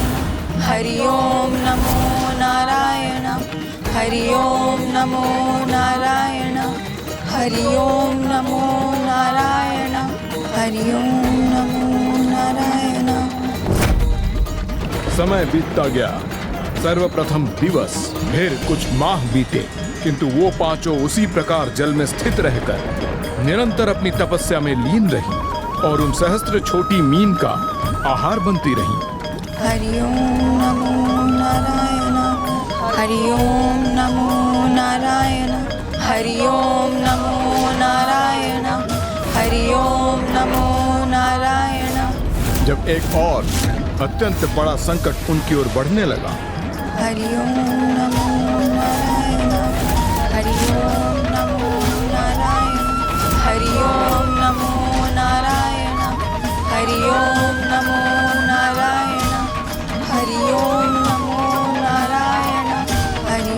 हरि ओम नमो नारायण, हरि ओम नमो नारायण, हरि ओम नमो नारायण, हरि ओम नमो नारायण। समय बीतता गया। सर्वप्रथम दिवस, फिर कुछ माह बीते, किंतु वो पांचों उसी प्रकार जल में स्थित रहकर निरंतर अपनी तपस्या में लीन रही और उन सहस्त्र छोटी मीन का आहार बनती रही। हरि ओम नमो नारायण, हरि ओम नमो नारायण, हरि ओम नमो नारायण, हरि ओम नमो नारायण। जब एक और अत्यंत बड़ा संकट उनकी ओर बढ़ने लगा। हरि ओम नमो नारायण, हरि ओम नमो नारायण, हरि ओम नमो नारायण, हरि ओम नमो नारायण, हरि ओम नमो नारायण, हरि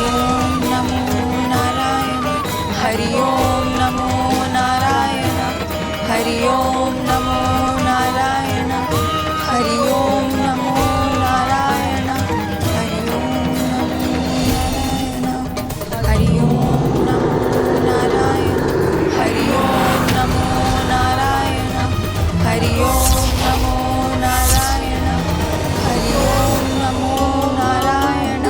ओम नमो नारायण, हरि ओम नमो नारायण, हरि ओम नमो नारायण, हरि ओम नमो नारायण, हरि ओम नमो नारायण, हरि ओम नमो नारायण, हरि ओम नमो नारायण, हरि ओम नमो नारायण।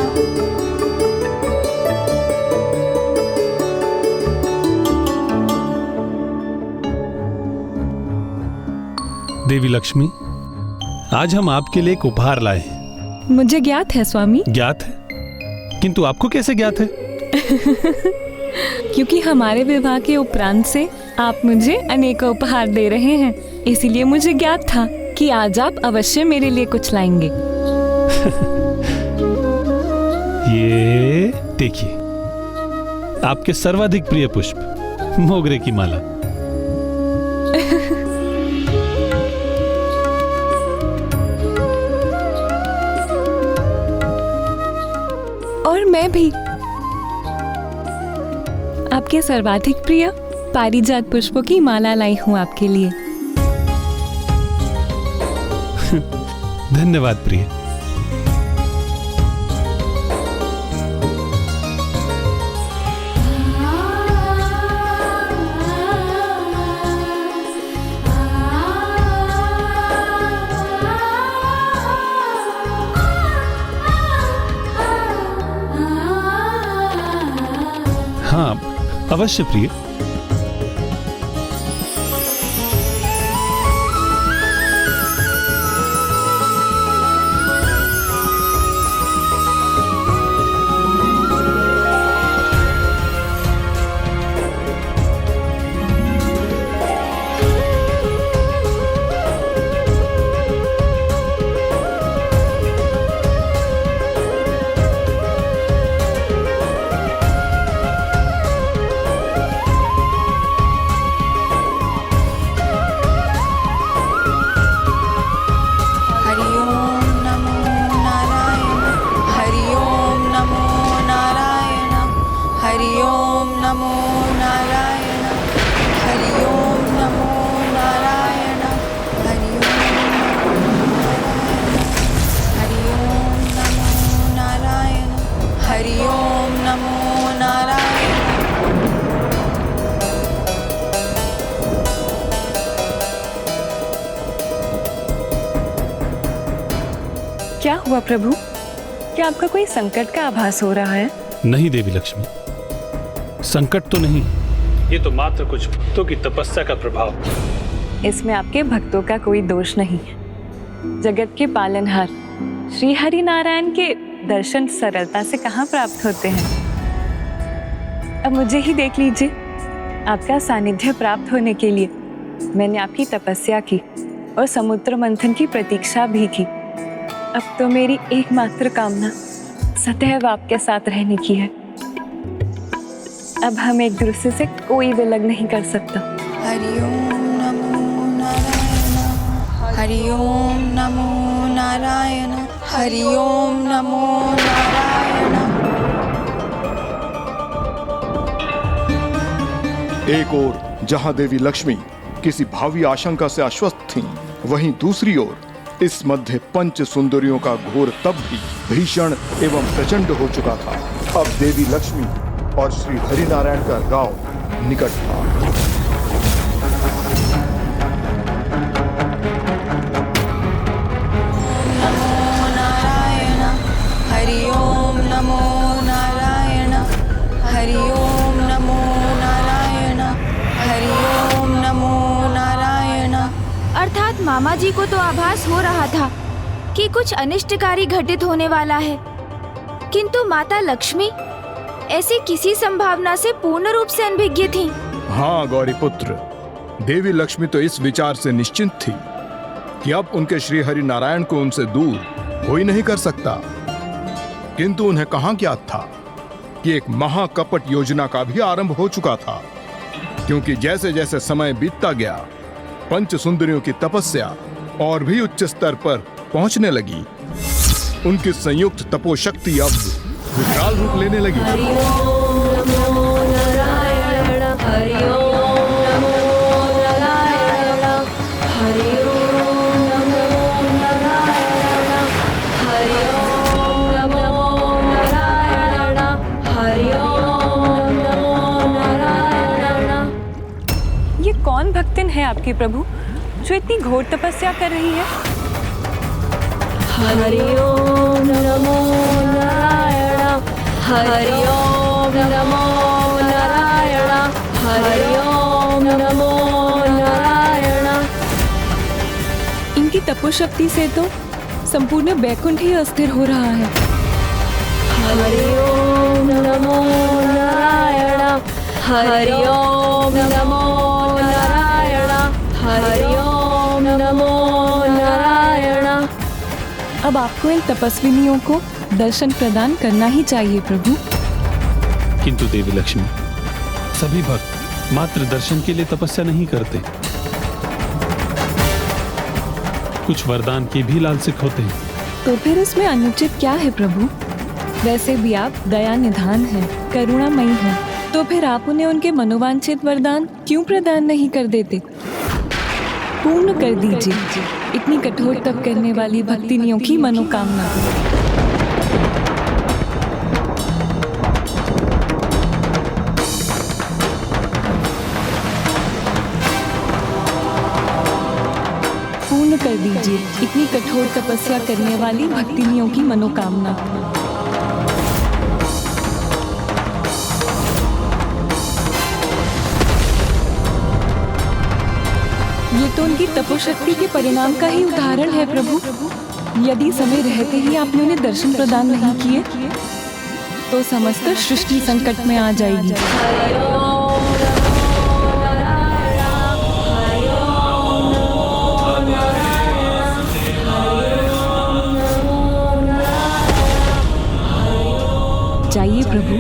देवी लक्ष्मी, आज हम आपके लिए एक उपहार लाए हैं। मुझे ज्ञात है स्वामी। ज्ञात है? किंतु आपको कैसे ज्ञात है? क्योंकि हमारे विवाह के उपरांत से आप मुझे अनेकों उपहार दे रहे हैं, इसीलिए मुझे ज्ञात था कि आज आप अवश्य मेरे लिए कुछ लाएंगे। ये देखिए, आपके सर्वाधिक प्रिय पुष्प, मोगरे की माला। और मैं भी आपके सर्वाधिक प्रिय पारिजात पुष्पों की माला लाई हूँ आपके लिए। धन्यवाद प्रिय। हाँ, अवश्य प्रिय। क्या हुआ प्रभु? क्या आपका कोई संकट का आभास हो रहा है? नहीं देवी लक्ष्मी, संकट तो नहीं, ये तो मात्र कुछ भक्तों की तपस्या का प्रभाव। इसमें आपके भक्तों का कोई दोष नहीं है। जगत के पालनहार श्री हरि नारायण के दर्शन सरलता से कहाँ प्राप्त होते हैं। अब मुझे ही देख लीजिए, आपका सानिध्य प्राप्त होने के लिए मैंने आपकी तपस्या की और समुद्र मंथन की प्रतीक्षा भी की। अब तो मेरी एकमात्र कामना सदैव आपके साथ रहने की है। अब हम एक दूसरे से कोई भी अलग नहीं कर सकता। हरि ओम नमो नारायण हरि ओम नमो नारायण हरि ओम नमो नारायण। एक ओर जहां देवी लक्ष्मी किसी भावी आशंका से आश्वस्त थीं, वहीं दूसरी ओर इस मध्य पंच सुंदरियों का घोर तप भी भीषण एवं प्रचंड हो चुका था। अब देवी लक्ष्मी और श्री हरिनारायण का गांव निकट था। नमो नारायण हरि ओम नमो नारायण हरि ओम नमो नारायण हरि ओम नमो नारायण। अर्थात मामा जी को तो आभास हो रहा था कि कुछ अनिष्टकारी घटित होने वाला है, किंतु माता लक्ष्मी ऐसी किसी संभावना से पूर्ण रूप से अनभिज्ञ थीं। हाँ गौरी पुत्र, देवी लक्ष्मी तो इस विचार से निश्चिंत थी कि अब उनके श्री हरि नारायण को उनसे दूर कोई नहीं कर सकता, किंतु उन्हें कहां ज्ञात था कि एक महाकपट योजना का भी आरंभ हो चुका था। क्योंकि जैसे जैसे समय बीतता गया, पंच सुंदरियों की तपस्या और भी उच्च स्तर पर पहुंचने लगी। उनकी संयुक्त तपोशक्ति अब विकराल रूप लेने लगी। हरि ओम नमो नारायण हरि ओम नमो नारायण हरि ओम नमो नारायण हरि ओम नमो नारायण हरि ओम नमो नारायण। ये कौन भक्तिन है आपकी प्रभु जो इतनी घोर तपस्या कर रही है? हरि ओम नमो नारायण हरि ओम नमो नारायण हरि ओम नमो नारायण। इनकी तपोशक्ति से तो संपूर्ण वैकुंठ ही अस्थिर हो रहा है। हरि ओम नमो नारायण हरि ओम नमो नारायण हरि ओम नमो नारायण। अब आपको इन तपस्विनियों को दर्शन प्रदान करना ही चाहिए प्रभु। किंतु देवी लक्ष्मी, सभी भक्त मात्र दर्शन के लिए तपस्या नहीं करते, कुछ वरदान के भी लालसिक होते हैं। तो फिर इसमें अनुचित क्या है प्रभु? वैसे भी आप दया निधान हैं, करुणामयी हैं, तो फिर आप उन्हें उनके मनोवांछित वरदान क्यों प्रदान नहीं कर देते? पूर्ण कर दीजिए इतनी कठोर तप करने वाली भक्तिनियों की मनोकामना। पूर्ण कर दीजिए इतनी कठोर तपस्या करने वाली भक्तिनियों की मनोकामना। ये तो उनकी तपोशक्ति के परिणाम का ही उदाहरण है प्रभु। यदि समय रहते ही आपने उन्हें दर्शन प्रदान नहीं किए तो समस्त सृष्टि संकट में आ जाएगी। जाइए प्रभु,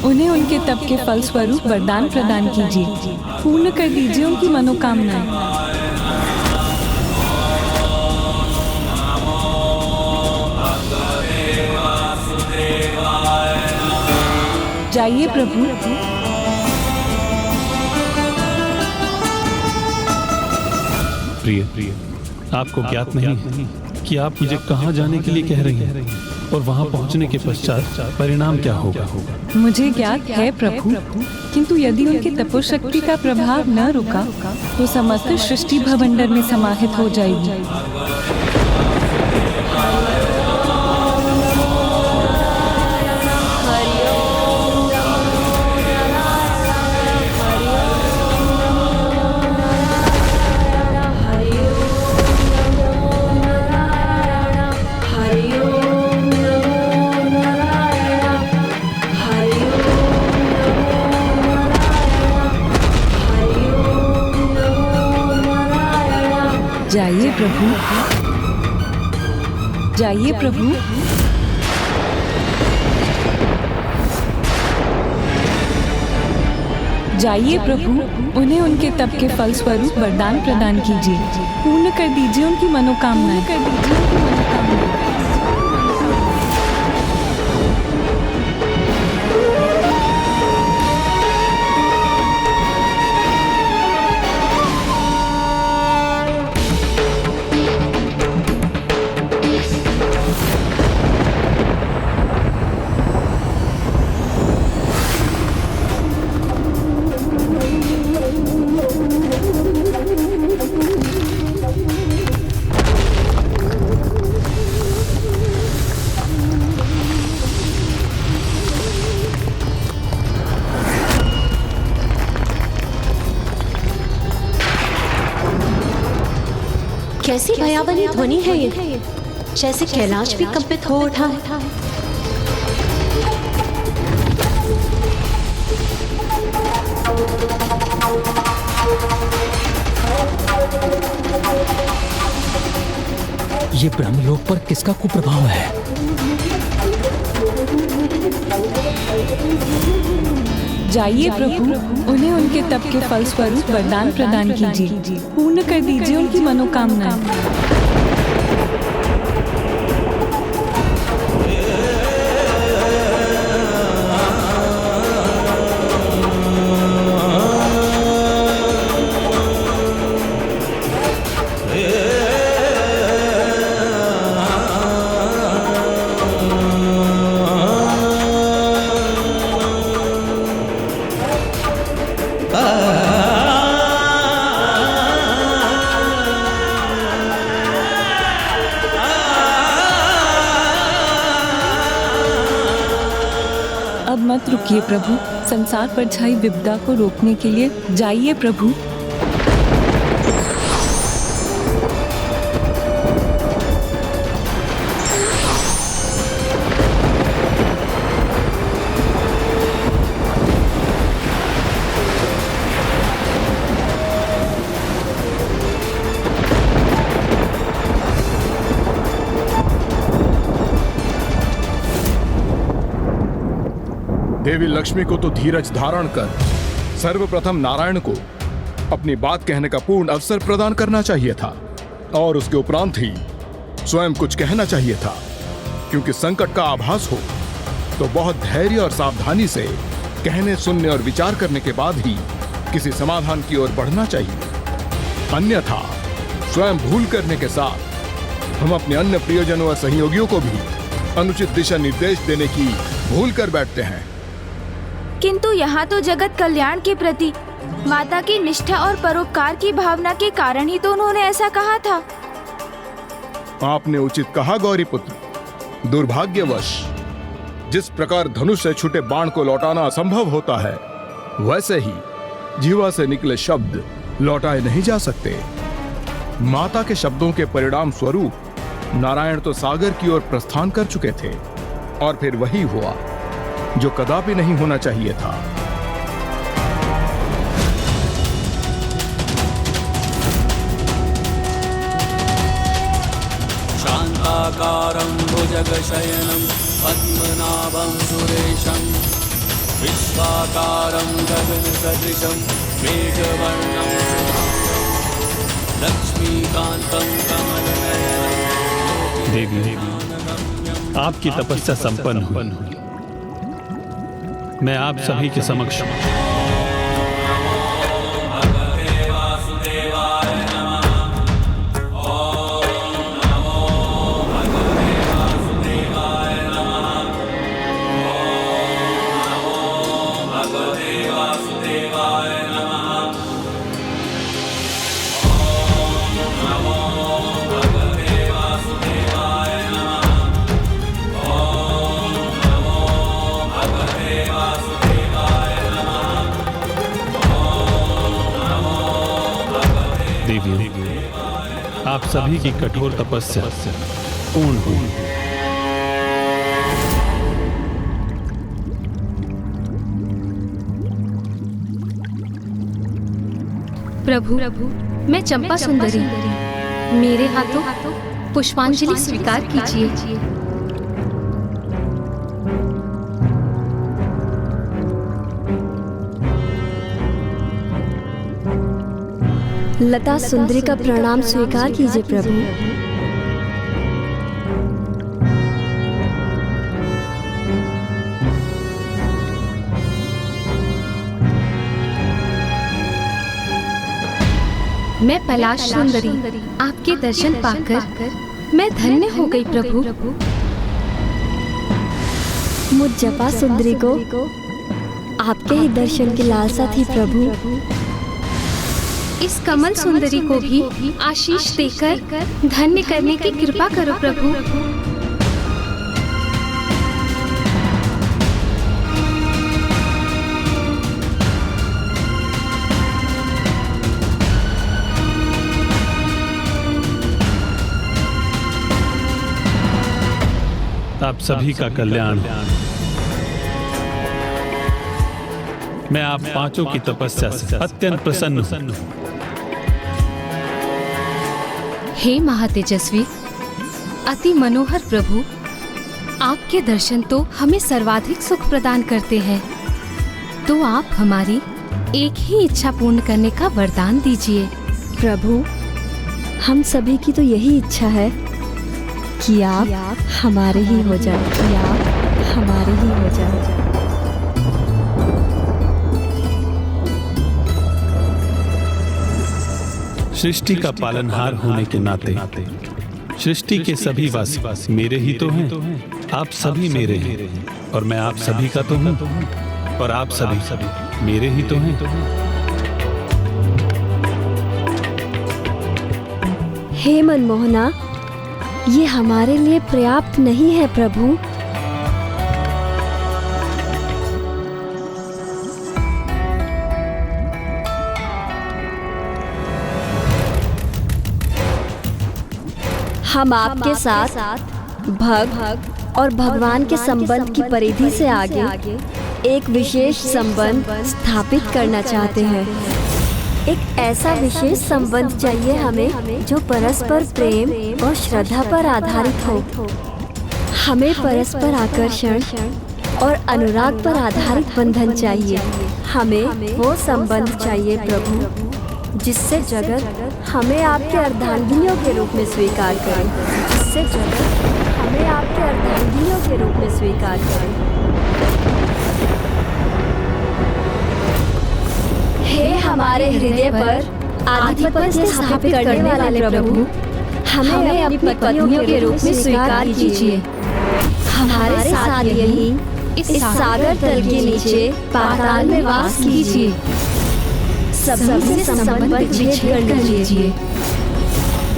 उन्हें उनके तप के फल स्वरूप वरदान प्रदान कीजिए, पूर्ण कर दीजिए उनकी मनोकामनाएं। जाइए प्रभु। प्रिय, आपको ज्ञात नहीं है कि आप मुझे कहाँ जाने के लिए कह रही हैं और वहाँ पहुँचने के पश्चात परिणाम क्या होगा? मुझे ज्ञात है प्रभु, किंतु यदि उनकी तपोशक्ति का प्रभाव न रुका तो समस्त सृष्टि भवंडर में समाहित हो जाएगी। जाइए प्रभु, जाइए प्रभु। जाइए प्रभु, उन्हें उनके तप के फल स्वरूप वरदान प्रदान कीजिए, पूर्ण कर दीजिए उनकी मनोकामनाएं। कैसी भयावनी ध्वनि है ये, जैसे कैलाश भी कंपित हो उठा है। ये ब्रह्मलोक पर किसका कुप्रभाव है? जाइए प्रभु, उन्हें उनके तप के फल स्वरूप वरदान प्रदान कीजिए, पूर्ण कर दीजिए उनकी मनोकामनाएं। अब मत रुकिए प्रभु, संसार पर छाई विपदा को रोकने के लिए जाइए प्रभु। देवी लक्ष्मी को तो धीरज धारण कर सर्वप्रथम नारायण को अपनी बात कहने का पूर्ण अवसर प्रदान करना चाहिए था, और उसके उपरांत ही स्वयं कुछ कहना चाहिए था, क्योंकि संकट का आभास हो तो बहुत धैर्य और सावधानी से कहने, सुनने और विचार करने के बाद ही किसी समाधान की ओर बढ़ना चाहिए। अन्यथा स्वयं भूल करने के साथ हम अपने अन्य प्रियजनों और सहयोगियों को भी अनुचित दिशा निर्देश देने की भूल कर बैठते हैं। किंतु यहाँ तो जगत कल्याण के प्रति माता की निष्ठा और परोपकार की भावना के कारण ही तो उन्होंने ऐसा कहा था। आपने उचित कहा गौरी पुत्र। दुर्भाग्यवश जिस प्रकार धनुष से छूटे बाण को लौटाना असंभव होता है, वैसे ही जीवा से निकले शब्द लौटाए नहीं जा सकते। माता के शब्दों के परिणाम स्वरूप नारायण तो सागर की ओर प्रस्थान कर चुके थे, और फिर वही हुआ जो कदापि नहीं होना चाहिए था। शांताकारं भुजगशयनं पद्मनाभं सुरेशं विश्वाकारं गगनसदृशं मेघवर्णं लक्ष्मीकान्तं कमलनयनं। देवी, आपकी तपस्या संपन्न हुई। मैं आप सभी के समक्ष आप सभी की कठोर तपस्या पूर्ण हुई। प्रभु, मैं चंपा सुंदरी, मेरे हाथों पुष्पांजलि स्वीकार कीजिए। लता सुंदरी का प्रणाम स्वीकार कीजिए प्रभु। मैं पलाश सुंदरी आपके दर्शन पाकर मैं धन्य हो गई प्रभु। मुझ जपा सुंदरी को आपके ही दर्शन की लालसा थी प्रभु। इस कमल सुंदरी को भी आशीष देकर धन्य करने की कृपा करो प्रभु। आप सभी का कल्याण हो। मैं आप पांचों की तपस्या से अत्यंत प्रसन्न हूं। हे महातेजस्वी अति मनोहर प्रभु, आपके दर्शन तो हमें सर्वाधिक सुख प्रदान करते हैं, तो आप हमारी एक ही इच्छा पूर्ण करने का वरदान दीजिए। प्रभु, हम सभी की तो यही इच्छा है कि आप हमारे ही हो जाए, कि आप हमारे ही हो जाए। सृष्टि का पालनहार होने के नाते सृष्टि के सभी वासी मेरे ही तो हैं। आप सभी मेरे हैं और मैं आप सभी का तो हूँ, और आप सभी मेरे ही तो हैं। हे मनमोहना, ये हमारे लिए पर्याप्त नहीं है प्रभु। हम आपके साथ भक्त और भगवान के संबंध की परिधि से आगे एक विशेष संबंध स्थापित करना चाहते हैं। एक ऐसा विशेष संबंध चाहिए हमें जो परस्पर प्रेम और श्रद्धा पर आधारित हो। हमें परस्पर आकर्षण और अनुराग पर आधारित बंधन चाहिए। हमें वो संबंध चाहिए प्रभु जिससे जगत हमें आपके अर्धांगिनियों के रूप में स्वीकार करे, जिससे जगत हमें आपके अर्धांगिनियों के रूप में स्वीकार करे। हे हमारे हृदय पर आधिपत्य स्थापित करने वाले प्रभु, हमें अपनी पत्नियों के रूप में स्वीकार कीजिए। हमारे साथ यही इस सागर तल के नीचे पाताल में वास कीजिए। सभी से संबंध विच्छेद कर लीजिए,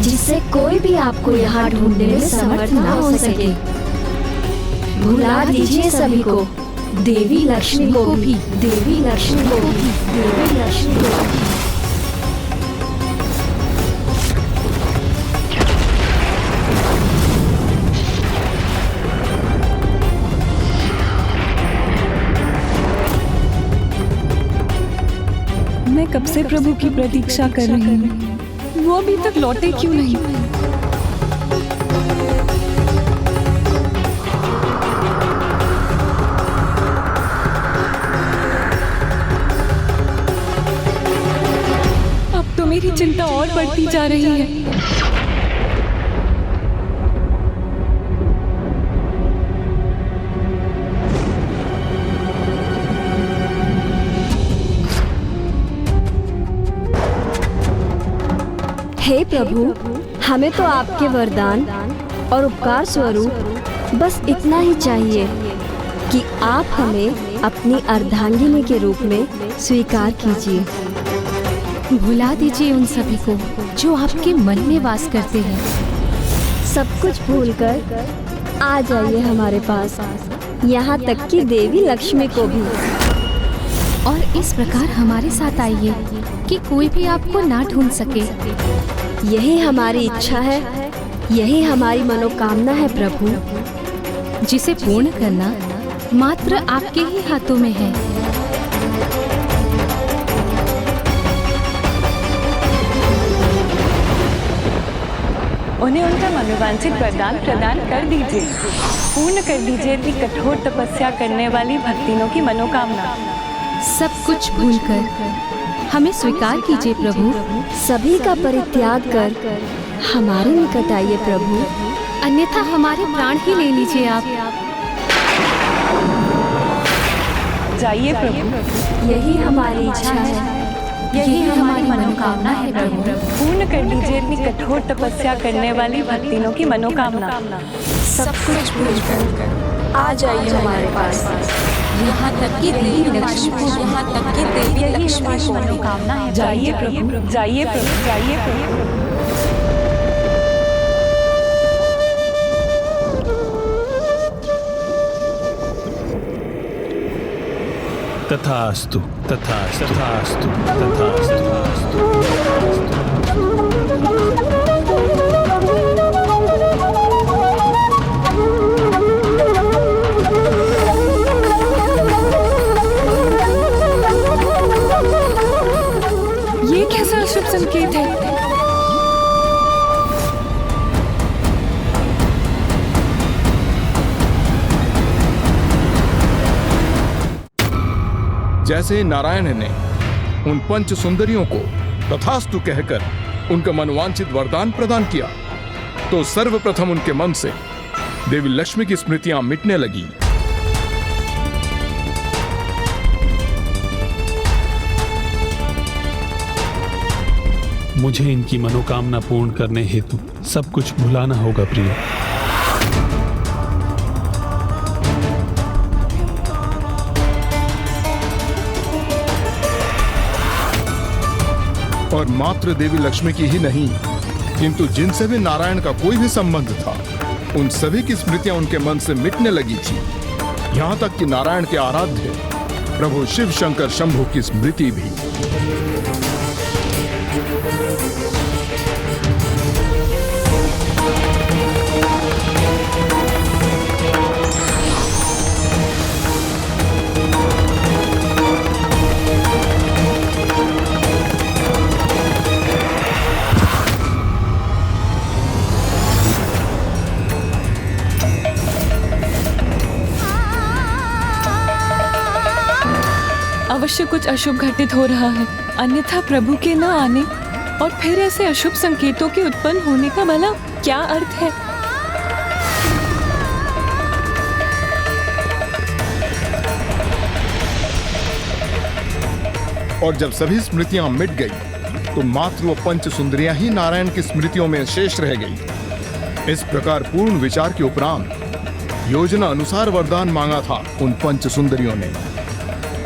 जिससे कोई भी आपको यहाँ ढूंढने में समर्थ ना हो सके। भुला दीजिए सभी को, देवी लक्ष्मी को भी, देवी लक्ष्मी को भी, देवी लक्ष्मी को भी। मैं कब से प्रभु की प्रतीक्षा कर रही हूँ, वो अभी तक लौटे क्यों नहीं? अब तो मेरी चिंता और बढ़ती जा रही है। हे प्रभु, हमें तो आपके वरदान और उपकार स्वरूप बस इतना ही चाहिए कि आप हमें अपनी अर्धांगिनी के रूप में स्वीकार कीजिए। भुला दीजिए उन सभी को जो आपके मन में वास करते हैं। सब कुछ भूलकर आ जाइए हमारे पास, यहाँ तक कि देवी लक्ष्मी को भी। और इस प्रकार हमारे साथ आइए कि कोई भी आपको ना ढूंढ सके। यही हमारी इच्छा है, यही हमारी मनोकामना है प्रभु, जिसे पूर्ण करना मात्र आपके ही हाथों में है। उन्हें उनका मनोवांछित वरदान प्रदान कर दीजिए। पूर्ण कर दीजिए इतनी कठोर तपस्या करने वाली भक्तिनों की मनोकामना। सब कुछ भूलकर हमें स्वीकार कीजिए प्रभु। सभी का परित्याग कर हमारे निकट आइए प्रभु, अन्यथा हमारे प्राण ही ले लीजिए आप। जाइए प्रभु, यही हमारी इच्छा है, यही हमारी मनोकामना है प्रभु। पूर्ण कर लीजिए इतनी कठोर तपस्या करने वाली भक्तिनों की मनोकामना। सब कुछ भूल कर आ जाइए हमारे पास। यहाँ तक कि देवी लक्ष्मी, यहाँ तक कि देवी लक्ष्मी की मनोकामना है। जाइए प्रभु, जाइए प्रभु, जाइए प्रभु। तथास्तु, तथास्तु, तथास्तु, तथास्तु। ये कैसा अशुभ संकेत है? जैसे नारायण ने उन पंच सुंदरियों को तथास्तु कहकर उनका मनवांछित वरदान प्रदान किया, तो सर्वप्रथम उनके मन से देवी लक्ष्मी की स्मृतियां मिटने लगी। मुझे इनकी मनोकामना पूर्ण करने हेतु सब कुछ भुलाना होगा प्रिय। और मात्र देवी लक्ष्मी की ही नहीं, किंतु जिनसे भी नारायण का कोई भी संबंध था, उन सभी की स्मृतियां उनके मन से मिटने लगी थी। यहां तक कि नारायण के आराध्य प्रभु शिव शंकर शंभु की स्मृति भी। अवश्य कुछ अशुभ घटित हो रहा है, अन्यथा प्रभु के न आने और फिर ऐसे अशुभ संकेतों के उत्पन्न होने का भला क्या अर्थ है? और जब सभी स्मृतियां मिट गई, तो मात्र वो पंच सुंदरियां ही नारायण की स्मृतियों में शेष रह गई। इस प्रकार पूर्ण विचार के उपरांत योजना अनुसार वरदान मांगा था उन पंच सुंदरियों ने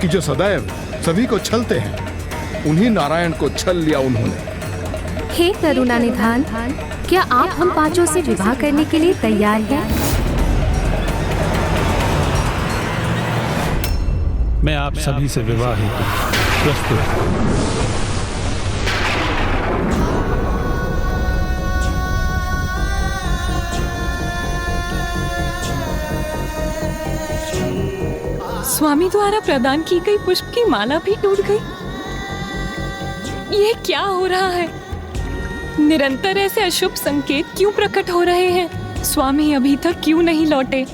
कि जो सदैव सभी को छलते हैं, उन्हीं नारायण को छल लिया उन्होंने। हे करुणा निधान, क्या आप हम पांचों से विवाह करने के लिए तैयार हैं? मैं आप सभी से विवाह हेतु प्रस्तुत हूं। स्वामी द्वारा प्रदान की गई पुष्प की माला भी टूट गई। ये क्या हो रहा है? निरंतर ऐसे अशुभ संकेत क्यों प्रकट हो रहे हैं? स्वामी अभी तक क्यों नहीं लौटे?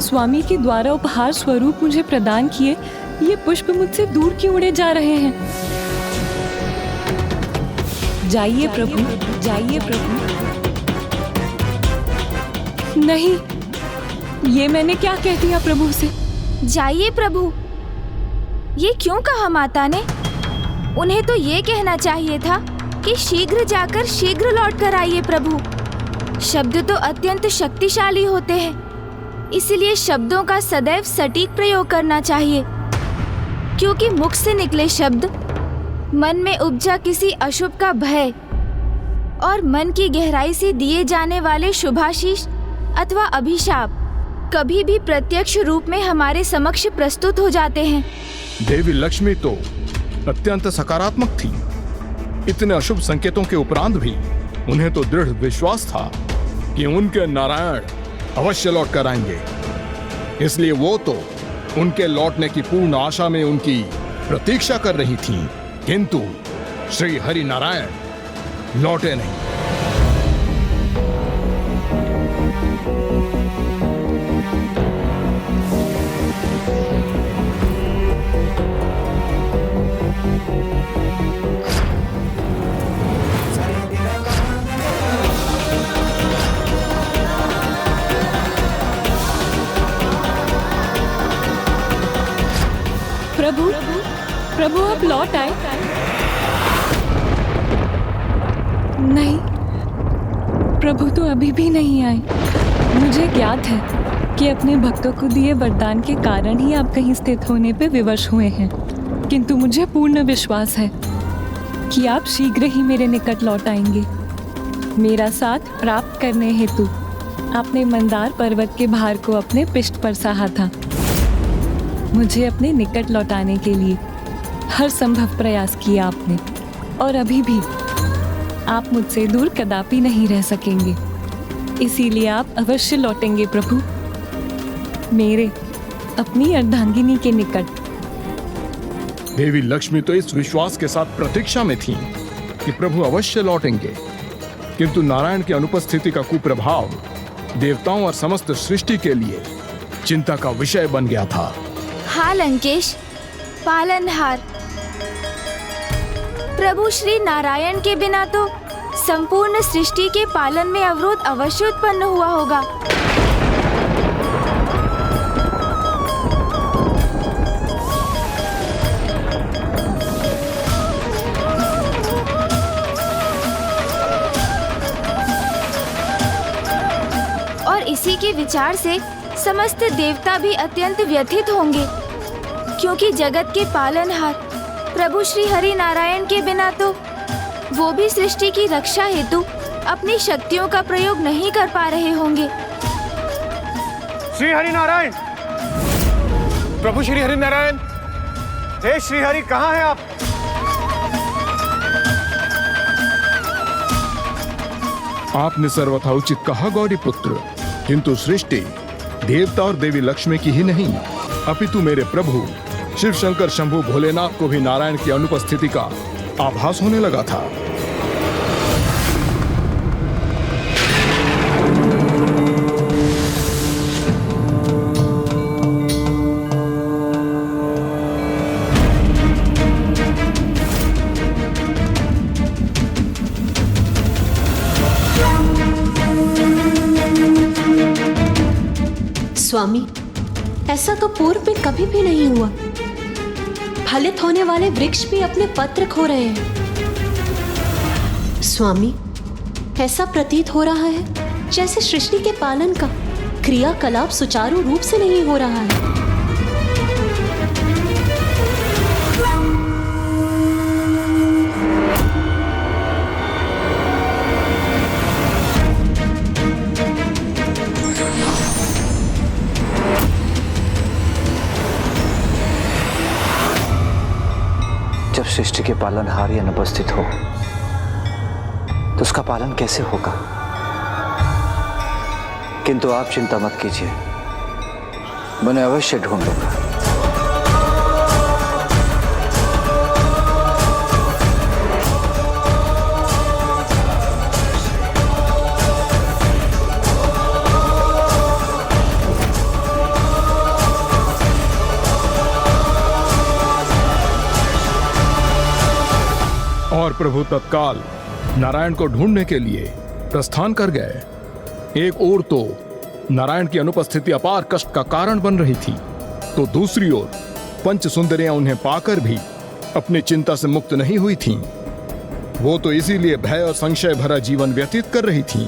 स्वामी के द्वारा उपहार स्वरूप मुझे प्रदान किए ये पुष्प मुझसे दूर क्यों उड़े जा रहे हैं? जाइए प्रभु, जाइए प्रभु। नहीं, ये मैंने क्या कह दिया प्रभु से? जाइए प्रभु, ये क्यों कहा माता ने? उन्हें तो ये कहना चाहिए था कि शीघ्र जाकर शीघ्र लौट कर आइए प्रभु। शब्द तो अत्यंत शक्तिशाली होते हैं, इसलिए शब्दों का सदैव सटीक प्रयोग करना चाहिए, क्योंकि मुख से निकले शब्द मन में उपजा किसी अशुभ का भय और मन की गहराई से दिए जाने वाले शुभाशीष अथवा अभिशाप कभी भी प्रत्यक्ष रूप में हमारे समक्ष प्रस्तुत हो जाते हैं। देवी लक्ष्मी तो अत्यंत सकारात्मक थी। इतने अशुभ संकेतों के उपरांत भी उन्हें तो दृढ़ विश्वास था कि उनके नारायण अवश्य लौट कर आएंगे। इसलिए वो तो उनके लौटने की पूर्ण आशा में उनकी प्रतीक्षा कर रही थीं, किंतु श्री हरि नारायण लौटे नहीं। प्रभु प्रभु आप लौट आए। नहीं, प्रभु तो अभी भी नहीं आए। मुझे ज्ञात है कि अपने भक्तों को दिए वरदान के कारण ही आप कहीं स्थित होने पे विवश हुए हैं, किंतु मुझे पूर्ण विश्वास है कि आप शीघ्र ही मेरे निकट लौट आएंगे। मेरा साथ प्राप्त करने हेतु आपने मंदार पर्वत के भार को अपने पिष्ट पर सहा था। मुझे अपने निकट लौटाने के लिए हर संभव प्रयास किया आपने, और अभी भी आप मुझसे दूर कदापि नहीं रह सकेंगे। इसीलिए आप अवश्य लौटेंगे प्रभु, मेरे अपनी अर्धांगिनी के निकट। देवी लक्ष्मी तो इस विश्वास के साथ प्रतीक्षा में थीं कि प्रभु अवश्य लौटेंगे, किंतु नारायण की अनुपस्थिति का कुप्रभाव देवताओं और समस्त सृष्टि के लिए चिंता का विषय बन गया था। हाँ लंकेश, पालनहार प्रभु श्री नारायण के बिना तो संपूर्ण सृष्टि के पालन में अवरोध अवश्य उत्पन्न हुआ होगा। और इसी के विचार से समस्त देवता भी अत्यंत व्यथित होंगे, क्योंकि जगत के पालनहार प्रभु श्री हरि नारायण के बिना तो वो भी सृष्टि की रक्षा हेतु अपनी शक्तियों का प्रयोग नहीं कर पा रहे होंगे। श्री हरि नारायण, प्रभु श्री हरि नारायण, हे श्री हरि, कहाँ हैं आप? आपने सर्वथा उचित कहा गौरी पुत्र, किंतु सृष्टि देवता और देवी लक्ष्मी की ही नहीं, अपितु मेरे प्रभु शिव शंकर शंभु भोलेनाथ को भी नारायण की अनुपस्थिति का आभास होने लगा था। स्वामी, ऐसा तो पूर्व में कभी भी नहीं हुआ। फलित होने वाले वृक्ष भी अपने पत्र खो रहे हैं। स्वामी, ऐसा प्रतीत हो रहा है जैसे सृष्टि के पालन का क्रियाकलाप सुचारू रूप से नहीं हो रहा है। जब सृष्टि के पालनहार ही अनुपस्थित हो तो उसका पालन कैसे होगा? किंतु आप चिंता मत कीजिए, मैं उन्हें अवश्य ढूंढ लूंगा। और प्रभु तत्काल नारायण को ढूंढने के लिए प्रस्थान कर गए। एक ओर तो नारायण की अनुपस्थिति अपार कष्ट का कारण बन रही थी, तो दूसरी ओर पंच सुंदरियां उन्हें पाकर भी अपनी चिंता से मुक्त नहीं हुई थीं। वो तो इसीलिए भय और संशय भरा जीवन व्यतीत कर रही थीं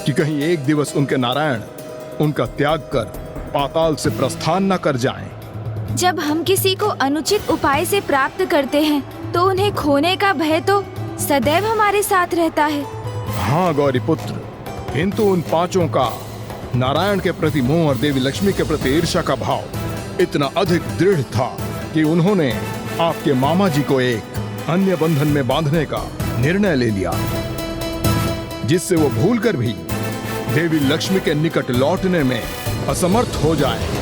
कि कहीं एक दिवस उनके नारायण उनका त्याग कर पाताल से प्रस्थान न कर जाएं। जब हम किसी को अनुचित उपाय से प्राप्त करते हैं तो उन्हें खोने का भय तो सदैव हमारे साथ रहता है। हाँ गौरी पुत्र, किंतु उन पांचों का नारायण के प्रति मोह और देवी लक्ष्मी के प्रति ईर्ष्या का भाव इतना अधिक दृढ़ था कि उन्होंने आपके मामा जी को एक अन्य बंधन में बांधने का निर्णय ले लिया, जिससे वो भूलकर भी देवी लक्ष्मी के निकट लौटने में असमर्थ हो जाए।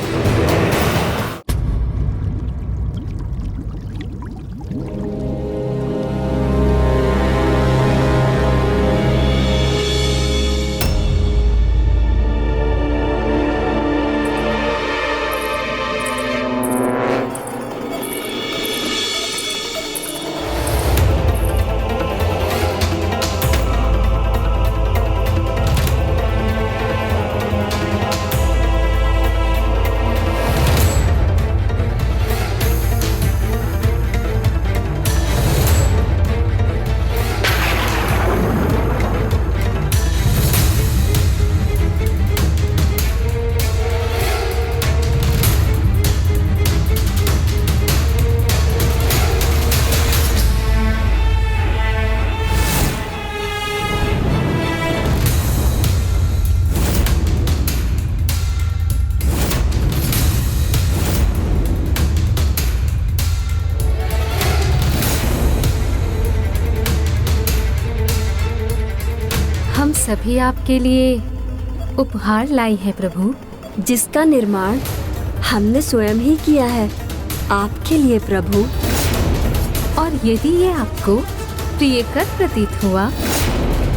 हम सभी आपके लिए उपहार लाई हैं प्रभु, जिसका निर्माण हमने स्वयं ही किया है आपके लिए प्रभु। और यदि ये आपको प्रियकर प्रतीत हुआ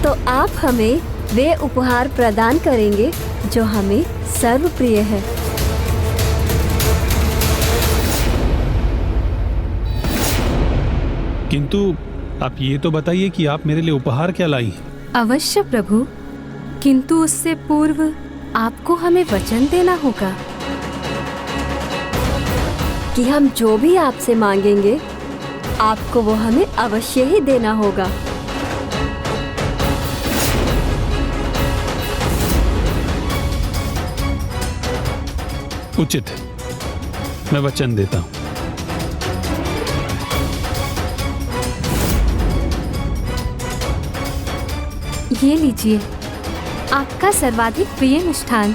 तो आप हमें वे उपहार प्रदान करेंगे जो हमें सर्वप्रिय है। किंतु आप ये तो बताइए कि आप मेरे लिए उपहार क्या लाई हैं? अवश्य प्रभु, किंतु उससे पूर्व आपको हमें वचन देना होगा कि हम जो भी आपसे मांगेंगे आपको वो हमें अवश्य ही देना होगा। उचित है, मैं वचन देता हूं। ये लीजिए आपका सर्वाधिक प्रिय मिष्ठान।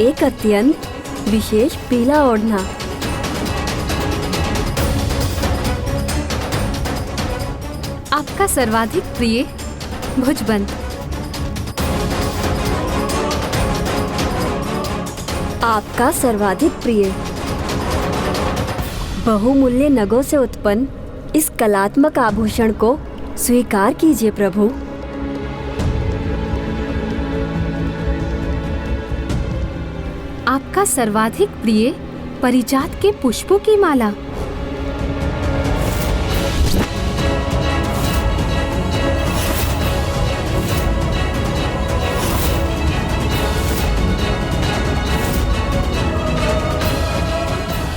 एक अत्यंत विशेष पीला ओढ़ना। आपका सर्वाधिक प्रिय भुजबंद। आपका सर्वाधिक प्रिय बहुमूल्य नगों से उत्पन्न इस कलात्मक आभूषण को स्वीकार कीजिए प्रभु। आपका सर्वाधिक प्रिय परिजात के पुष्पों की माला।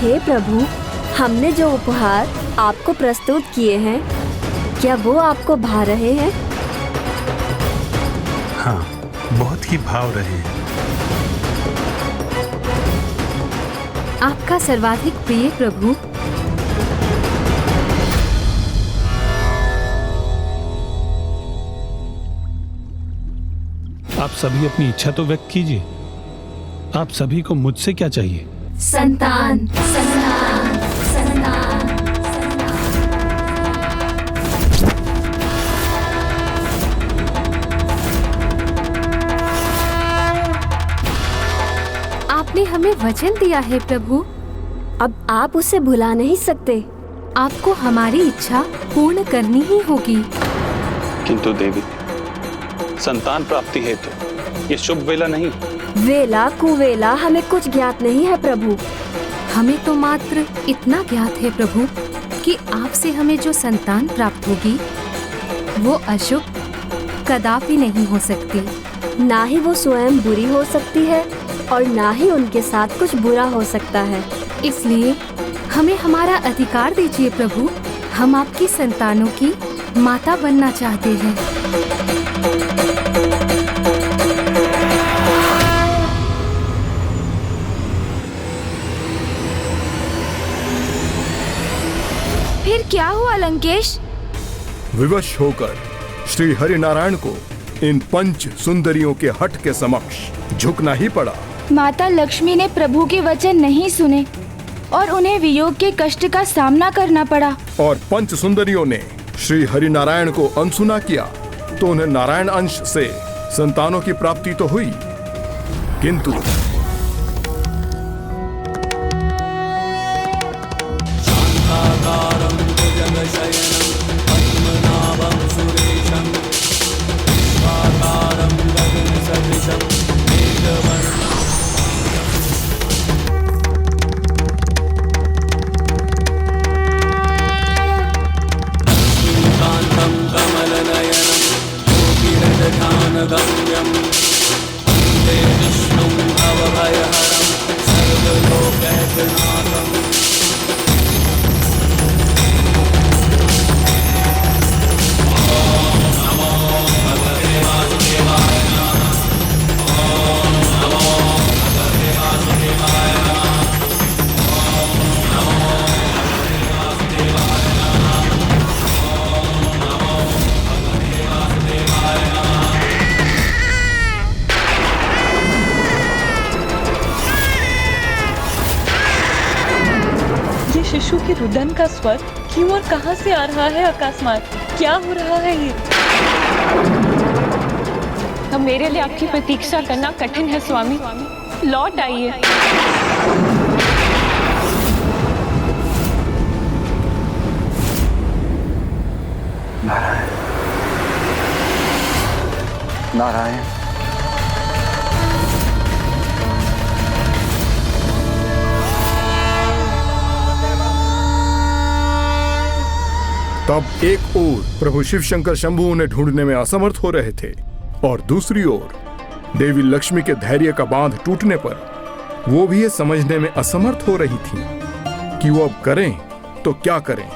हे प्रभु, हमने जो उपहार आपको प्रस्तुत किए हैं क्या वो आपको भा रहे हैं? हाँ, बहुत ही भाव रहे हैं। आपका सर्वाधिक प्रिय प्रभु। आप सभी अपनी इच्छा तो व्यक्त कीजिए। आप सभी को मुझसे क्या चाहिए? संतान, संतान, संतान। आपने हमें वचन दिया है प्रभु, अब आप उसे भुला नहीं सकते। आपको हमारी इच्छा पूर्ण करनी ही होगी। किंतु देवी, संतान प्राप्ति हेतु ये शुभ वेला नहीं। वेला कुवेला हमें कुछ ज्ञात नहीं है प्रभु। हमें तो मात्र इतना ज्ञात है प्रभु कि आपसे हमें जो संतान प्राप्त होगी वो अशुभ कदापि नहीं हो सकती। ना ही वो स्वयं बुरी हो सकती है और ना ही उनके साथ कुछ बुरा हो सकता है। इसलिए हमें हमारा अधिकार दीजिए प्रभु। हम आपकी संतानों की माता बनना चाहते हैं। फिर क्या हुआ लंकेश? विवश होकर श्री हरि नारायण को इन पंच सुंदरियों के हट के समक्ष झुकना ही पड़ा। माता लक्ष्मी ने प्रभु के वचन नहीं सुने और उन्हें वियोग के कष्ट का सामना करना पड़ा। और पंच सुंदरियों ने श्री हरि नारायण को अनसुना किया तो उन्हें नारायण अंश से संतानों की प्राप्ति तो हुई, किंतु शांताकारं भुजगशयनं पद्मनाभं सुरेशं आकारं गगनसदृशं मेघवर्णं लक्ष्मीकान्तं कमलनयनं योगिरजध्यानगम्यं वन्दे विष्णुं भव शिशु के रुदन का स्वर क्यों और कहां से आ रहा है अकस्मात? क्या हो रहा है ये? अब मेरे लिए आपकी प्रतीक्षा करना कठिन है स्वामी, लौट आइए। नारायण, नारायण। तब एक ओर प्रभु शिव शंकर शंभु उन्हें ढूंढने में असमर्थ हो रहे थे और दूसरी ओर देवी लक्ष्मी के धैर्य का बांध टूटने पर वो भी ये समझने में असमर्थ हो रही थी कि वो अब करें तो क्या करें।